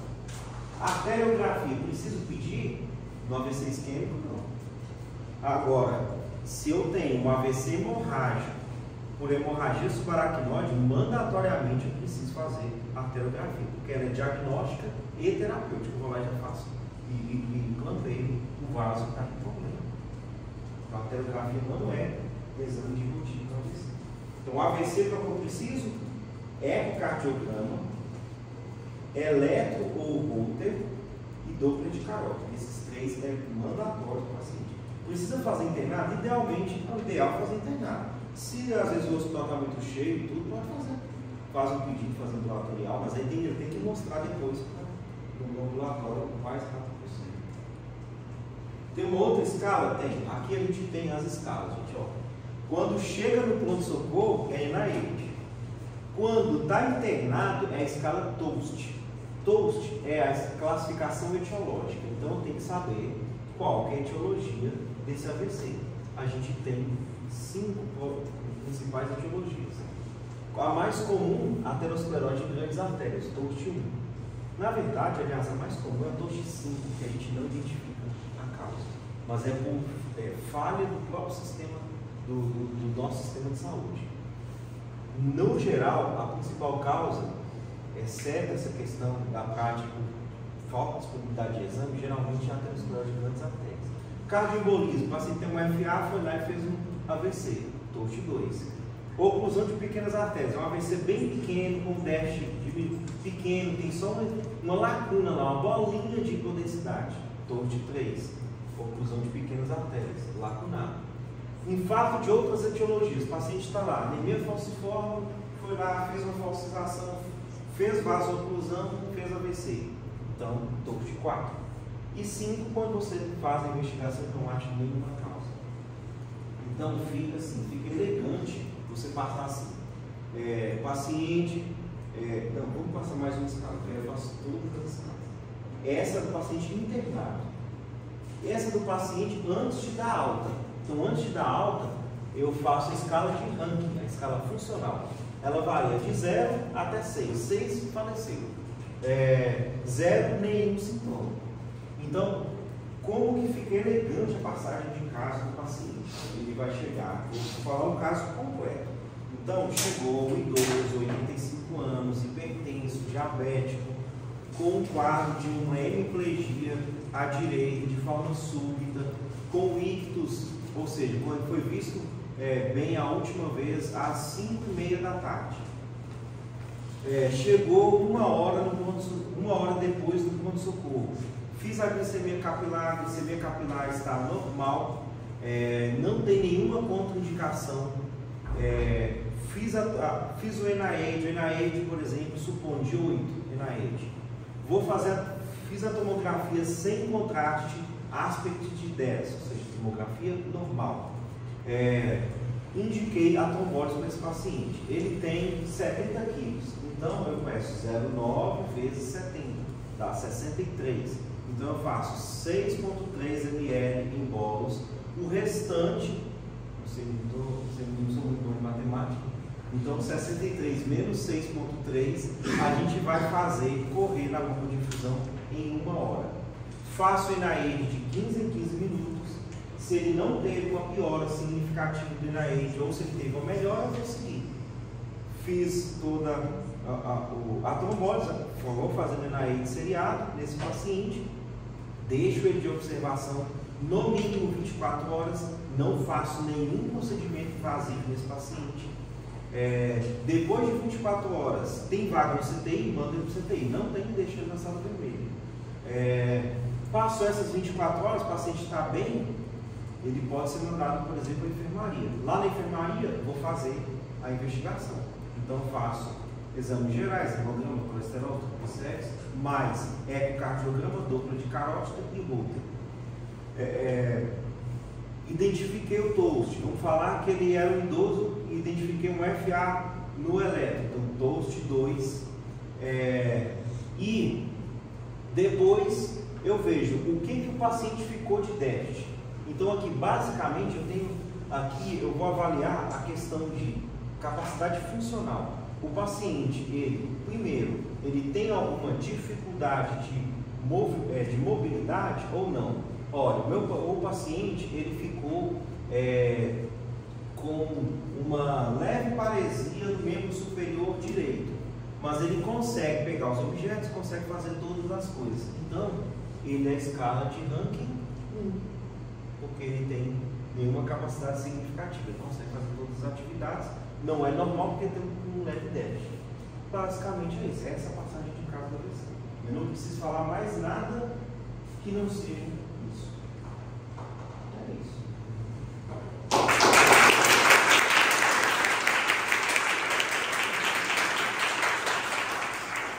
A arteriografia, preciso pedir no AVC isquêmico? Não. Agora, se eu tenho um AVC hemorrágico, por hemorragia subaracnoide, mandatoriamente eu preciso fazer arteriografia, porque ela é diagnóstica e terapêutica. Eu vou lá e já faço. E clampeio o vaso que está com problema. Então, a arteriografia não é exame de rotina no AVC. Então, o AVC, para o que eu preciso, ecocardiograma, eletro ou Holter e Doppler de carótida. Esses 3 é mandatório para o paciente. Precisa fazer internado? Idealmente, é o ideal fazer internado. Se às vezes o hospital está muito cheio e tudo, pode fazer. Faz um pedido, faz ambulatorial, mas aí tem que mostrar depois no ambulatório o mais rápido possível. Tem uma outra escala? Tem. Aqui a gente tem as escalas, gente. Ó. Quando chega no pronto-socorro, é NIH. Quando está internado, é a escala TOAST. TOAST é a classificação etiológica. Então eu tenho que saber qual que é a etiologia desse AVC. A gente tem 5 principais etiologias. A mais comum, aterosclerose em grandes artérias, TOAST 1. Na verdade, aliás, a mais comum é a TOAST 5, que a gente não identifica a causa. Mas é por falha do próprio sistema, do nosso sistema de saúde. No geral, a principal causa, exceto essa questão da prática, falta de disponibilidade de exame, geralmente é a aterosclerose de grandes artérias. Cardioembolismo, o paciente tem um FA, foi lá e fez um AVC, TOAST 2. Oclusão de pequenas artérias, é um AVC bem pequeno, com déficit pequeno, tem só uma lacuna lá, uma bolinha de hipodensidade, TOAST 3. Oclusão de pequenas artérias, lacunado. Infarto de outras etiologias, o paciente está lá, anemia falciforme, foi lá, fez uma falsização, fez vasoclusão, fez AVC. Então, TOAST 4. E 5, quando você faz a investigação que não acha nenhuma causa. Então, fica assim, fica elegante você passar assim. Paciente, não, vamos passar mais uma escala, porque eu faço todas as escalas. Essa é do paciente internado. Essa é do paciente antes de dar alta. Então, antes de dar alta, eu faço a escala de Rankin, a escala funcional. Ela varia de 0 até 6. 6 faleceu. 0, nenhum sintoma. Então, como que fica elegante a passagem de caso do paciente? Ele vai chegar, vou falar um caso completo. Então, chegou um idoso, 85 anos, hipertenso, diabético, com um quadro de uma hemiplegia à direita, de forma súbita, com ictus, ou seja, quando foi visto bem a última vez às 5h30 da tarde. Chegou uma hora depois do pronto-socorro. Fiz a glicemia capilar está normal, não tem nenhuma contraindicação. Fiz o NIH, o NIH, por exemplo, supõe de 8 NIH. Fiz a tomografia sem contraste, aspect de 10, ou seja, tomografia normal. Indiquei a trombólise para esse paciente. Ele tem 70 quilos, então eu peço 0,9 vezes 70, dá 63. Então eu faço 6,3 ml em bolos. O restante, não sou muito bom em matemática, então 63 menos 6,3 a gente vai correr na bomba de infusão em 1 hora. Faço o NIH de 15 em 15 minutos. Se ele não teve uma piora significativa do NIH ou se ele teve uma melhora, eu vou seguir. Fiz toda a trombólise, vou fazendo NIH seriado nesse paciente, deixo ele de observação no mínimo 24 horas, não faço nenhum procedimento invasivo nesse paciente. Depois de 24 horas, tem vaga no CTI, manda ele para o CTI. Não tem, deixa ele na sala vermelha. Passou essas 24 horas, o paciente está bem, ele pode ser mandado, por exemplo, à enfermaria. Lá na enfermaria, vou fazer a investigação. Então, faço exames gerais, hemograma, colesterol, triglicéridos, mais ecocardiograma, Doppler de carótida e Holter. Identifiquei o toast. Vamos falar que ele era um idoso e identifiquei um FA no eletro. Então, toast 2. E depois eu vejo o que o paciente ficou de déficit. Então, aqui, basicamente, eu vou avaliar a questão de capacidade funcional. O paciente, primeiro, ele tem alguma dificuldade de mobilidade ou não? Olha, o paciente, ele ficou com uma leve paresia no membro superior direito, mas ele consegue pegar os objetos, consegue fazer todas as coisas. Então, ele é a escala de Rankin 1, porque ele tem nenhuma capacidade significativa, ele consegue fazer todas as atividades. Não é normal porque tem um leve déficit. Basicamente é isso, essa passagem de caso da AVC. Eu não preciso falar mais nada que não seja isso. É isso.